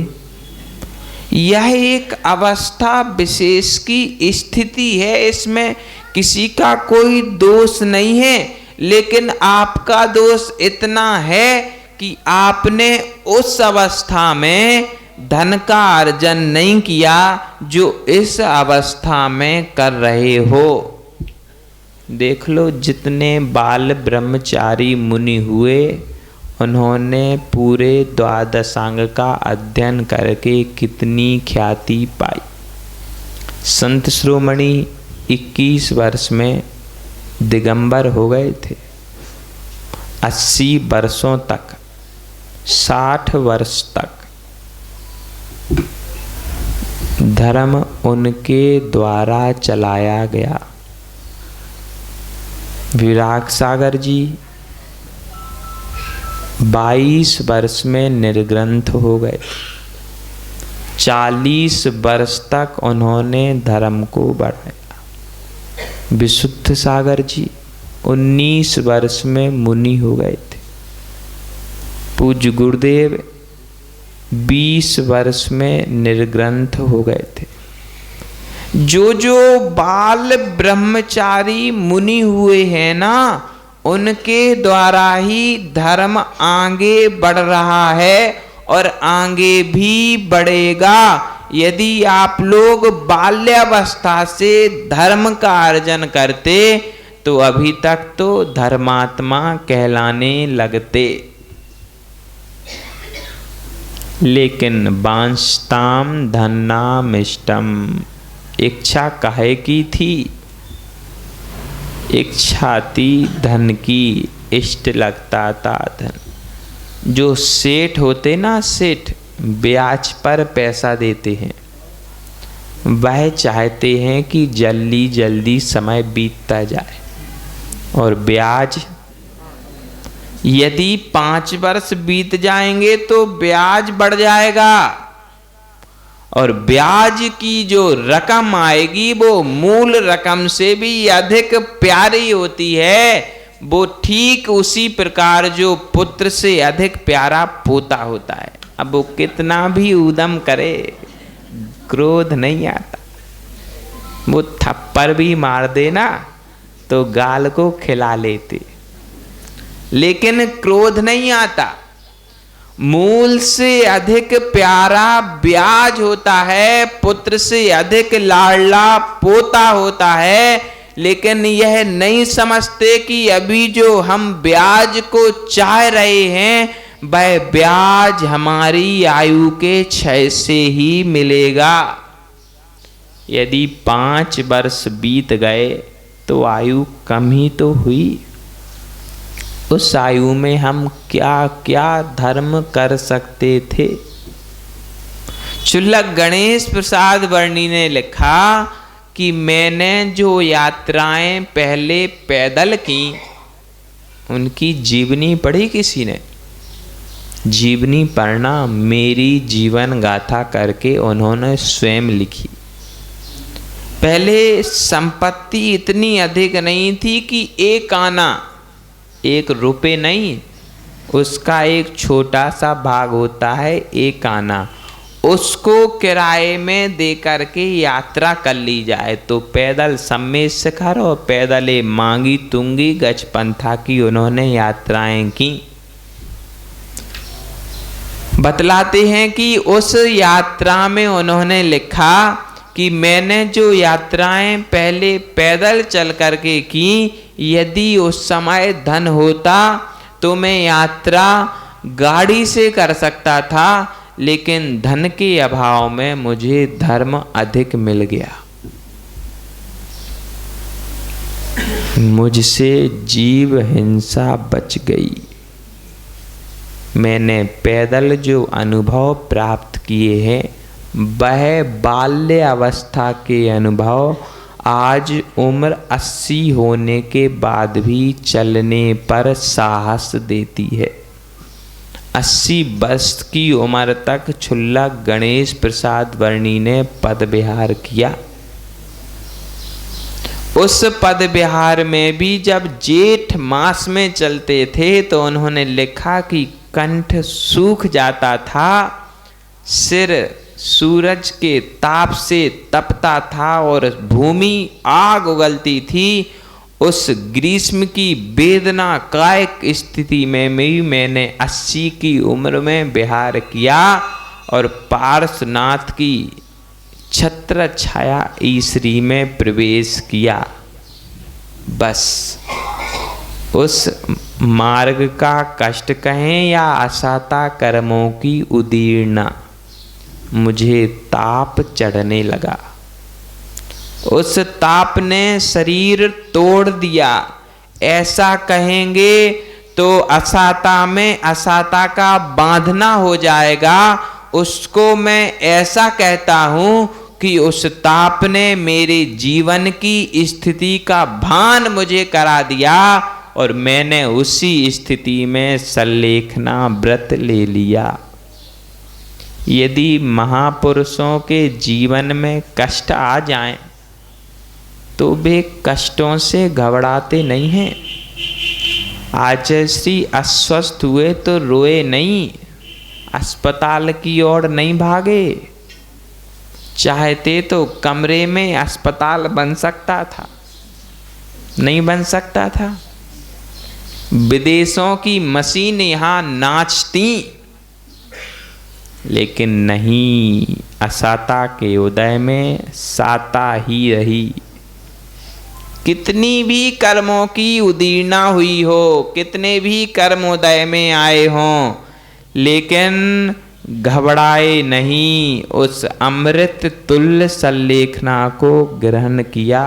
यह एक अवस्था विशेष की स्थिति है, इसमें किसी का कोई दोष नहीं है, लेकिन आपका दोष इतना है कि आपने उस अवस्था में धन का अर्जन नहीं किया जो इस अवस्था में कर रहे हो। देख लो, जितने बाल ब्रह्मचारी मुनि हुए, उन्होंने पूरे द्वादशांग का अध्ययन करके कितनी ख्याति पाई। संत शिरोमणि 21 वर्ष में दिगंबर हो गए थे। 80 वर्षों तक, 60 वर्ष तक धर्म उनके द्वारा चलाया गया। विराग सागर जी 22 वर्ष में निर्ग्रंथ हो गए। 40 वर्ष तक उन्होंने धर्म को बढ़ाया। विशुद्ध सागर जी 19 वर्ष में मुनि हो गए थे। पूज्य गुरुदेव 20 वर्ष में निर्ग्रंथ हो गए थे। जो जो बाल ब्रह्मचारी मुनि हुए हैं ना, उनके द्वारा ही धर्म आगे बढ़ रहा है और आगे भी बढ़ेगा। यदि आप लोग बाल्यावस्था से धर्म का अर्जन करते तो अभी तक तो धर्मात्मा कहलाने लगते। लेकिन वांछताम धन्नाम इष्टम, इच्छा काहे की थी? इच्छा थी धन की, इष्ट लगता था धन। जो सेठ होते ना, सेठ ब्याज पर पैसा देते हैं, वह चाहते हैं कि जल्दी जल्दी समय बीतता जाए। और ब्याज, यदि 5 वर्ष बीत जाएंगे तो ब्याज बढ़ जाएगा, और ब्याज की जो रकम आएगी वो मूल रकम से भी अधिक प्यारी होती है। वो ठीक उसी प्रकार जो पुत्र से अधिक प्यारा पोता होता है। अब वो कितना भी उद्यम करे, क्रोध नहीं आता। वो थप्पड़ भी मार देना तो गाल को खिला लेते, लेकिन क्रोध नहीं आता। मूल से अधिक प्यारा ब्याज होता है, पुत्र से अधिक लाडला पोता होता है। लेकिन यह नहीं समझते कि अभी जो हम ब्याज को चाह रहे हैं, वह ब्याज हमारी आयु के क्षय से ही मिलेगा। यदि 5 वर्ष बीत गए तो आयु कम ही तो हुई। उस आयु में हम क्या क्या धर्म कर सकते थे। चुल्लक गणेश प्रसाद वर्णी ने लिखा कि मैंने जो यात्राएं पहले पैदल की, उनकी जीवनी पढ़ी किसी ने? जीवनी पढ़ना, मेरी जीवन गाथा करके उन्होंने स्वयं लिखी। पहले संपत्ति इतनी अधिक नहीं थी कि एक आना, 1 रुपये नहीं, उसका एक छोटा सा भाग होता है 1 आना, उसको किराए में दे करके यात्रा कर ली जाए। तो पैदल सम्मेद शिखर और पैदल मांगी तुंगी गजपंथा की उन्होंने यात्राएं की। बतलाते हैं कि उस यात्रा में उन्होंने लिखा कि मैंने जो यात्राएं पहले पैदल चल करके की, यदि उस समय धन होता तो मैं यात्रा गाड़ी से कर सकता था, लेकिन धन के अभाव में मुझे धर्म अधिक मिल गया। मुझसे जीव हिंसा बच गई। मैंने पैदल जो अनुभव प्राप्त किए हैं, वह बाल्य अवस्था के अनुभव आज उम्र 80 होने के बाद भी चलने पर साहस देती है। 80 वर्ष की उम्र तक चुल्लक गणेश प्रसाद वर्णी ने पद विहार किया। उस पद विहार में भी जब जेठ मास में चलते थे तो उन्होंने लिखा कि कंठ सूख जाता था, सिर सूरज के ताप से तपता था और भूमि आग उगलती थी। उस ग्रीष्म की वेदनाकायक स्थिति में भी मैंने 80 की उम्र में विहार किया और पार्श्वनाथ की छत्र छाया ईश्वरी में प्रवेश किया। बस उस मार्ग का कष्ट कहें या असाता कर्मों की उदीर्णा, मुझे ताप चढ़ने लगा। उस ताप ने शरीर तोड़ दिया। ऐसा कहेंगे तो असाता में असाता का बांधना हो जाएगा। उसको मैं ऐसा कहता हूं कि उस ताप ने मेरे जीवन की स्थिति का भान मुझे करा दिया और मैंने उसी स्थिति में सल्लेखना व्रत ले लिया। यदि महापुरुषों के जीवन में कष्ट आ जाएं तो वे कष्टों से घबराते नहीं हैं। आज श्री अस्वस्थ हुए तो रोए नहीं, अस्पताल की ओर नहीं भागे। चाहते तो कमरे में अस्पताल बन सकता था, नहीं बन सकता था। विदेशों की मशीन यहाँ नाचती, लेकिन नहीं, असाता के उदय में साता ही रही। कितनी भी कर्मों की उदीर्णा हुई हो, कितने भी कर्म उदय में आए हों, लेकिन घबराए नहीं, उस अमृत तुल्य सल्लेखना को ग्रहण किया।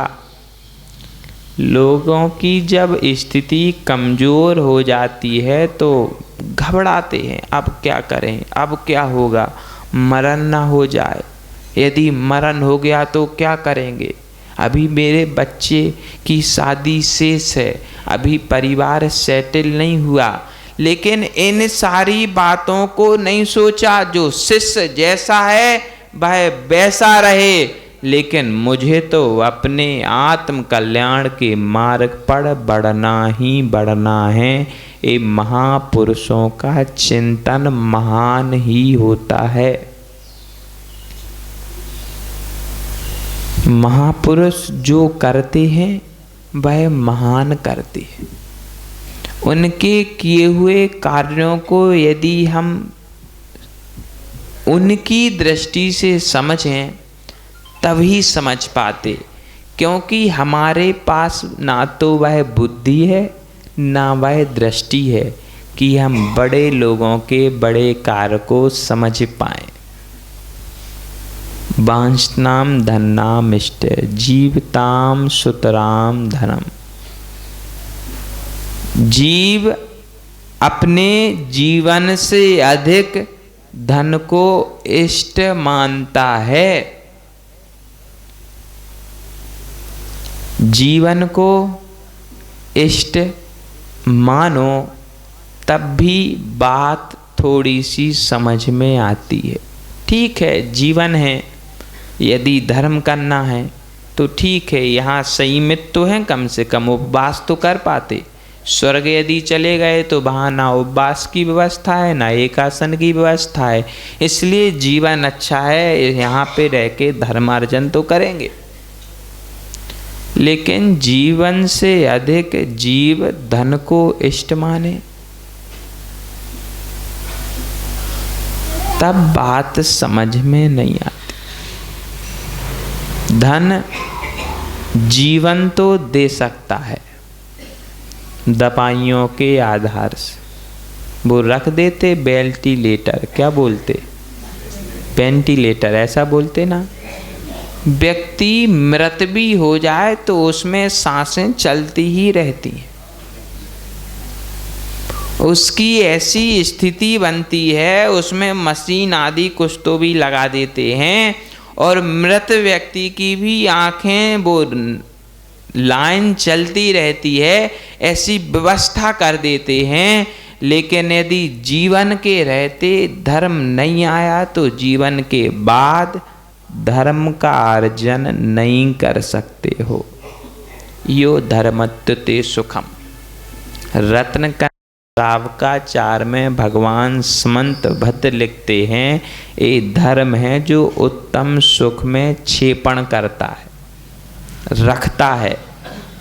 लोगों की जब स्थिति कमजोर हो जाती है तो घबराते हैं, अब क्या करें, अब क्या होगा, मरण ना हो जाए, यदि मरण हो गया तो क्या करेंगे, अभी मेरे बच्चे की शादी शेष है, अभी परिवार सेटल नहीं हुआ। लेकिन इन सारी बातों को नहीं सोचा। जो शिष्य जैसा है वह वैसा रहे, लेकिन मुझे तो अपने आत्म कल्याण के मार्ग पर बढ़ना ही बढ़ना है। ये महापुरुषों का चिंतन महान ही होता है। महापुरुष जो करते हैं वह महान करते हैं। उनके किए हुए कार्यों को यदि हम उनकी दृष्टि से समझें तभी समझ पाते, क्योंकि हमारे पास ना तो वह बुद्धि है ना वह दृष्टि है कि हम बड़े लोगों के बड़े कार्य को समझ पाएं। वांछनाम धन्नाम इष्ट जीवताम सुतराम धनम। जीव अपने जीवन से अधिक धन को इष्ट मानता है। जीवन को इष्ट मानो तब भी बात थोड़ी सी समझ में आती है। ठीक है, जीवन है, यदि धर्म करना है तो ठीक है, यहाँ संयमित तो है, कम से कम उपवास तो कर पाते। स्वर्ग यदि चले गए तो वहाँ ना उपवास की व्यवस्था है ना एकासन की व्यवस्था है, इसलिए जीवन अच्छा है, यहाँ पे रह के धर्मार्जन तो करेंगे। लेकिन जीवन से अधिक जीव धन को इष्ट माने तब बात समझ में नहीं आती। धन जीवन तो दे सकता है दवाइयों के आधार से, वो रख देते वेंटिलेटर, क्या बोलते, वेंटिलेटर ऐसा बोलते ना। व्यक्ति मृत भी हो जाए तो उसमें सांसें चलती ही रहती हैं, उसकी ऐसी स्थिति बनती है, उसमें मशीन आदि कुछ तो भी लगा देते हैं और मृत व्यक्ति की भी आंखें वो लाइन चलती रहती है, ऐसी व्यवस्था कर देते हैं। लेकिन यदि जीवन के रहते धर्म नहीं आया तो जीवन के बाद धर्म का अर्जन नहीं कर सकते हो। यो धर्मत्युते सुखम। रत्न का श्रावकाचार में भगवान समंत भट्ट लिखते हैं, ये धर्म है जो उत्तम सुख में क्षेपण करता है, रखता है,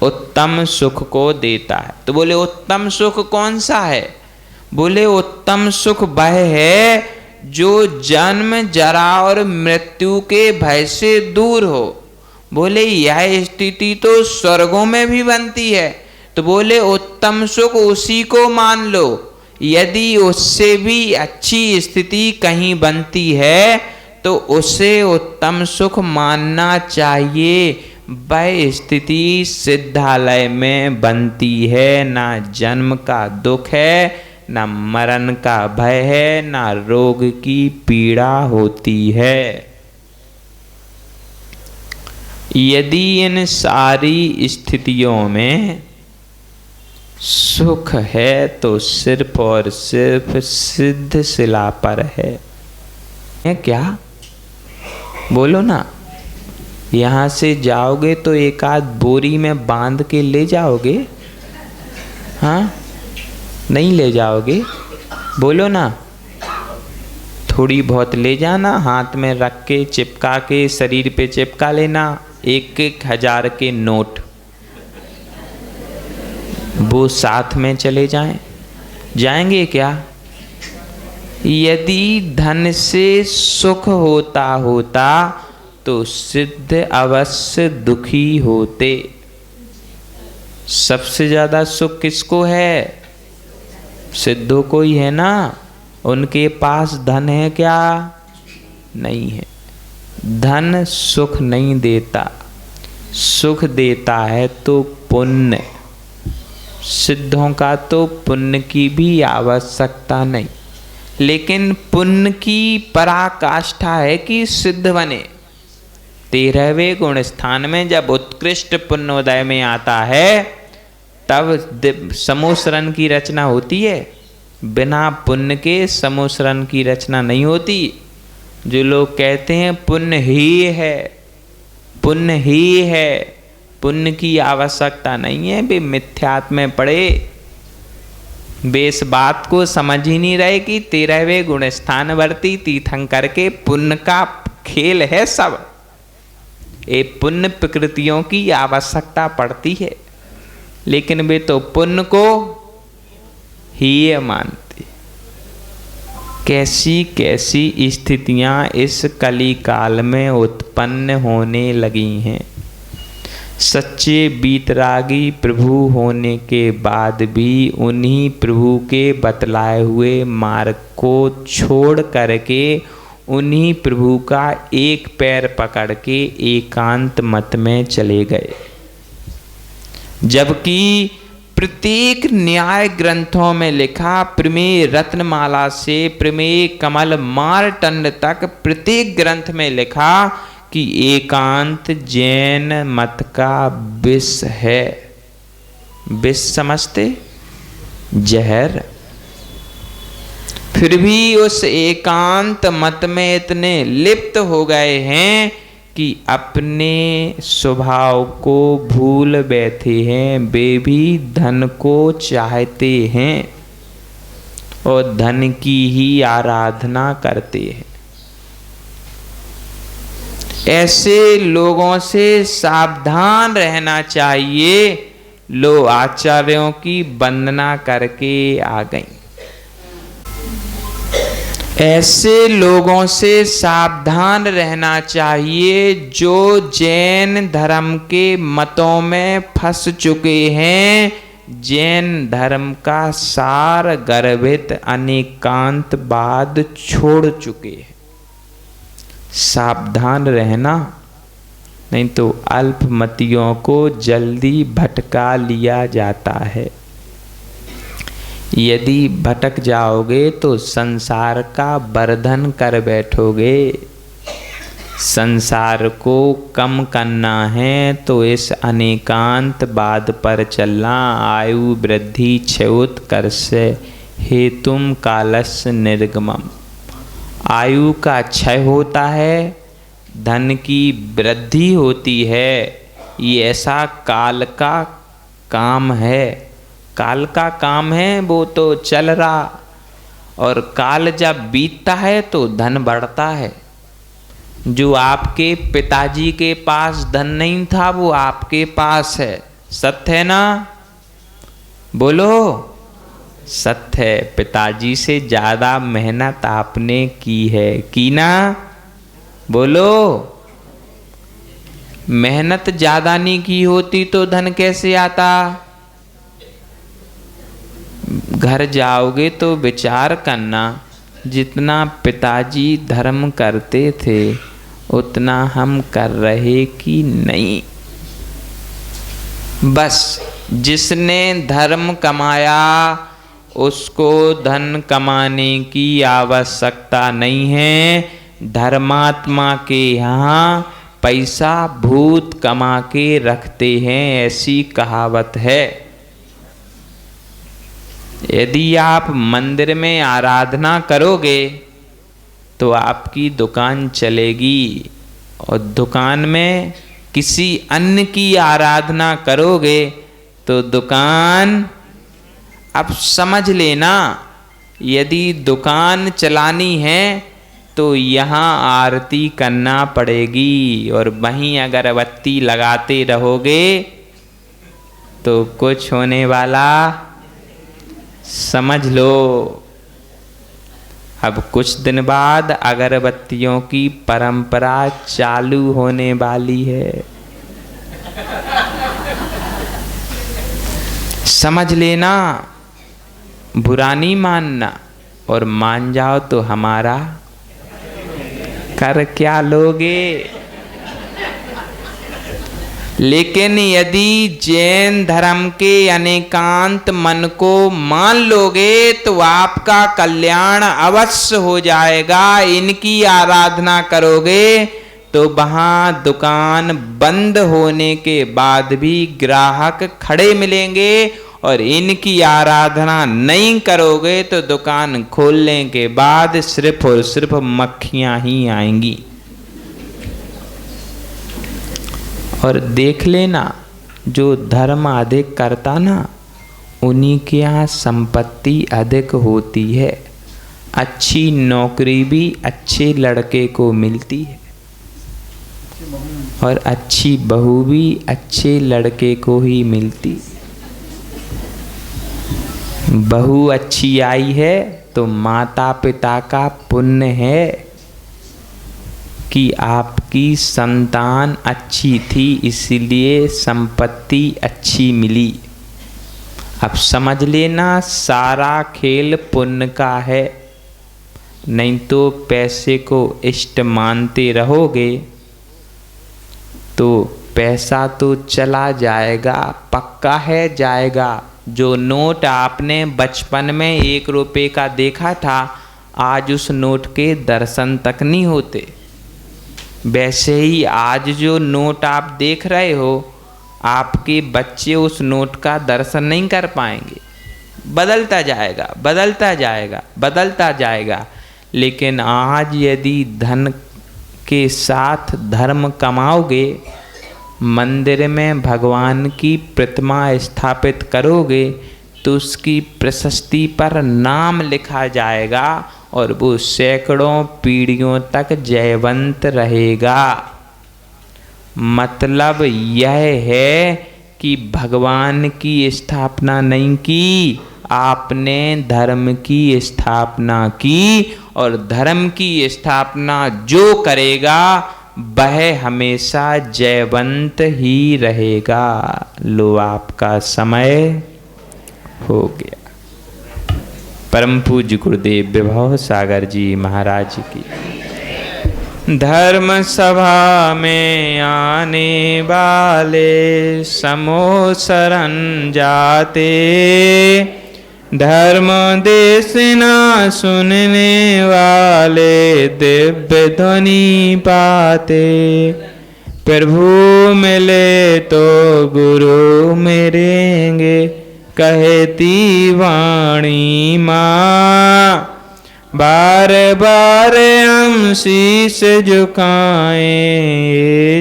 उत्तम सुख को देता है। तो बोले उत्तम सुख कौन सा है? बोले उत्तम सुख वह है जो जन्म जरा और मृत्यु के भय से दूर हो। बोले यह स्थिति तो स्वर्गों में भी बनती है। तो बोले उत्तम सुख उसी को मान लो। यदि उससे भी अच्छी स्थिति कहीं बनती है तो उसे उत्तम सुख मानना चाहिए। वह स्थिति सिद्धालय में बनती है, ना जन्म का दुख है, ना मरण का भय है, ना रोग की पीड़ा होती है। यदि इन सारी स्थितियों में सुख है तो सिर्फ और सिर्फ सिद्ध शिला पर है क्या? बोलो ना। यहाँ से जाओगे तो एक आध बोरी में बांध के ले जाओगे? हाँ, नहीं ले जाओगे? बोलो ना। थोड़ी बहुत ले जाना, हाथ में रख के चिपका के शरीर पे चिपका लेना, 1-1 हज़ार के नोट, वो साथ में चले जाएंगे क्या? यदि धन से सुख होता तो सिद्ध अवश्य दुखी होते। सबसे ज्यादा सुख किसको है? सिद्धों को ही है ना। उनके पास धन है क्या? नहीं है। धन सुख नहीं देता, सुख देता है तो पुण्य। सिद्धों का तो पुण्य की भी आवश्यकता नहीं, लेकिन पुण्य की पराकाष्ठा है कि सिद्ध बने। 13वें गुण स्थान में जब उत्कृष्ट पुण्योदय में आता है तब समूसरण की रचना होती है। बिना पुण्य के समूसरण की रचना नहीं होती। जो लोग कहते हैं पुण्य ही है, पुण्य ही है, पुण्य की आवश्यकता नहीं है, वे मिथ्यात्व में पड़े। वे इस बात को समझ ही नहीं रहे कि 13वें गुण स्थानवर्ती तीर्थंकर के पुण्य का खेल है सब। ये पुण्य प्रकृतियों की आवश्यकता पड़ती है, लेकिन वे तो पुण्य को ही मानते। कैसी कैसी स्थितियां इस कली काल में उत्पन्न होने लगी हैं। सच्चे बीतरागी प्रभु होने के बाद भी उन्हीं प्रभु के बतलाए हुए मार्ग को छोड़ करके उन्हीं प्रभु का एक पैर पकड़ के एकांत मत में चले गए। जबकि प्रत्येक न्याय ग्रंथों में लिखा, प्रमेय रत्नमाला से प्रमेय कमल मार्तंड तक प्रत्येक ग्रंथ में लिखा कि एकांत जैन मत का विष है। विष समझते? जहर। फिर भी उस एकांत मत में इतने लिप्त हो गए हैं कि अपने स्वभाव को भूल बैठे हैं। वे भी धन को चाहते हैं और धन की ही आराधना करते हैं। ऐसे लोगों से सावधान रहना चाहिए। लो आचार्यों की वंदना करके आ गई। ऐसे लोगों से सावधान रहना चाहिए जो जैन धर्म के मतों में फंस चुके हैं। जैन धर्म का सार गर्भित अनेकांतवाद छोड़ चुके हैं। सावधान रहना, नहीं तो अल्पमतियों को जल्दी भटका लिया जाता है। यदि भटक जाओगे तो संसार का वर्धन कर बैठोगे। संसार को कम करना है तो इस अनेकांतवाद पर चलना। आयु वृद्धि क्षयोत्कर्षे हेतुम कालस्य निर्गमम्। आयु का क्षय होता है, धन की वृद्धि होती है, ये ऐसा काल का काम है, काल का काम है, वो तो चल रहा। और काल जब बीतता है तो धन बढ़ता है। जो आपके पिताजी के पास धन नहीं था वो आपके पास है, सत्य है ना? बोलो, सत्य है। पिताजी से ज्यादा मेहनत आपने की है, की ना? बोलो, मेहनत ज्यादा नहीं की होती तो धन कैसे आता? घर जाओगे तो विचार करना, जितना पिताजी धर्म करते थे उतना हम कर रहे कि नहीं। बस जिसने धर्म कमाया उसको धन कमाने की आवश्यकता नहीं है। धर्मात्मा के यहाँ पैसा भूत कमा के रखते हैं, ऐसी कहावत है। यदि आप मंदिर में आराधना करोगे तो आपकी दुकान चलेगी, और दुकान में किसी अन्य की आराधना करोगे तो दुकान, अब समझ लेना, यदि दुकान चलानी है तो यहाँ आरती करना पड़ेगी, और वहीं अगरबत्ती लगाते रहोगे तो कुछ होने वाला समझ लो। अब कुछ दिन बाद अगरबत्तियों की परंपरा चालू होने वाली है, समझ लेना। बुरा नहीं मानना, और मान जाओ तो हमारा कर क्या लोगे। लेकिन यदि जैन धर्म के अनेकांत मन को मान लोगे तो आपका कल्याण अवश्य हो जाएगा। इनकी आराधना करोगे तो वहाँ दुकान बंद होने के बाद भी ग्राहक खड़े मिलेंगे, और इनकी आराधना नहीं करोगे तो दुकान खोलने के बाद सिर्फ और सिर्फ मक्खियां ही आएंगी। और देख लेना, जो धर्म अधिक करता ना उन्हीं के यहाँ संपत्ति अधिक होती है। अच्छी नौकरी भी अच्छे लड़के को मिलती है, और अच्छी बहू भी अच्छे लड़के को ही मिलती। बहू अच्छी आई है तो माता पिता का पुण्य है कि आपकी संतान अच्छी थी, इसलिए संपत्ति अच्छी मिली। अब समझ लेना, सारा खेल पुण्य का है। नहीं तो पैसे को इष्ट मानते रहोगे तो पैसा तो चला जाएगा, पक्का है जाएगा। जो नोट आपने बचपन में 1 रुपए का देखा था, आज उस नोट के दर्शन तक नहीं होते। वैसे ही आज जो नोट आप देख रहे हो, आपके बच्चे उस नोट का दर्शन नहीं कर पाएंगे। बदलता जाएगा, बदलता जाएगा, बदलता जाएगा। लेकिन आज यदि धन के साथ धर्म कमाओगे, मंदिर में भगवान की प्रतिमा स्थापित करोगे तो उसकी प्रशस्ति पर नाम लिखा जाएगा, और वो सैकड़ों पीढ़ियों तक जयवंत रहेगा। मतलब यह है कि भगवान की स्थापना नहीं की, आपने धर्म की स्थापना की, और धर्म की स्थापना जो करेगा वह हमेशा जयवंत ही रहेगा। लो, आपका समय हो गया। परम पूज्य गुरुदेव विभव सागर जी महाराज की। धर्म सभा में आने वाले समो शरण जाते, धर्म देश ना सुनने वाले दिव्य ध्वनि पाते। प्रभु मिले तो गुरु मिलेंगे, कहती वाणी माँ। बार बार हम शीस झुकाएं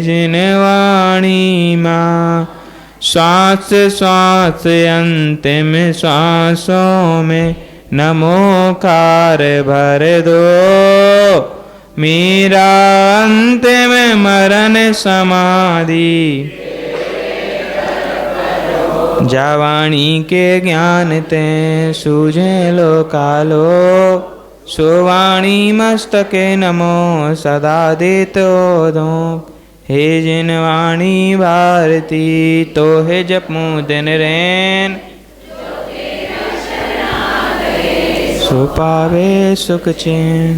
जिन वाणी माँ। श्वास श्वास अंतिम श्वासों में नमोकार भर दो। मेरा अंतिम मरण समाधि जावाणी के ज्ञान ते सूझे लो कालो। सुवाणी मस्तके नमो सदा देतो दो। हे जिन वाणी भारती तो हे जपूं दिन रैन। सो पावे सुख चैन।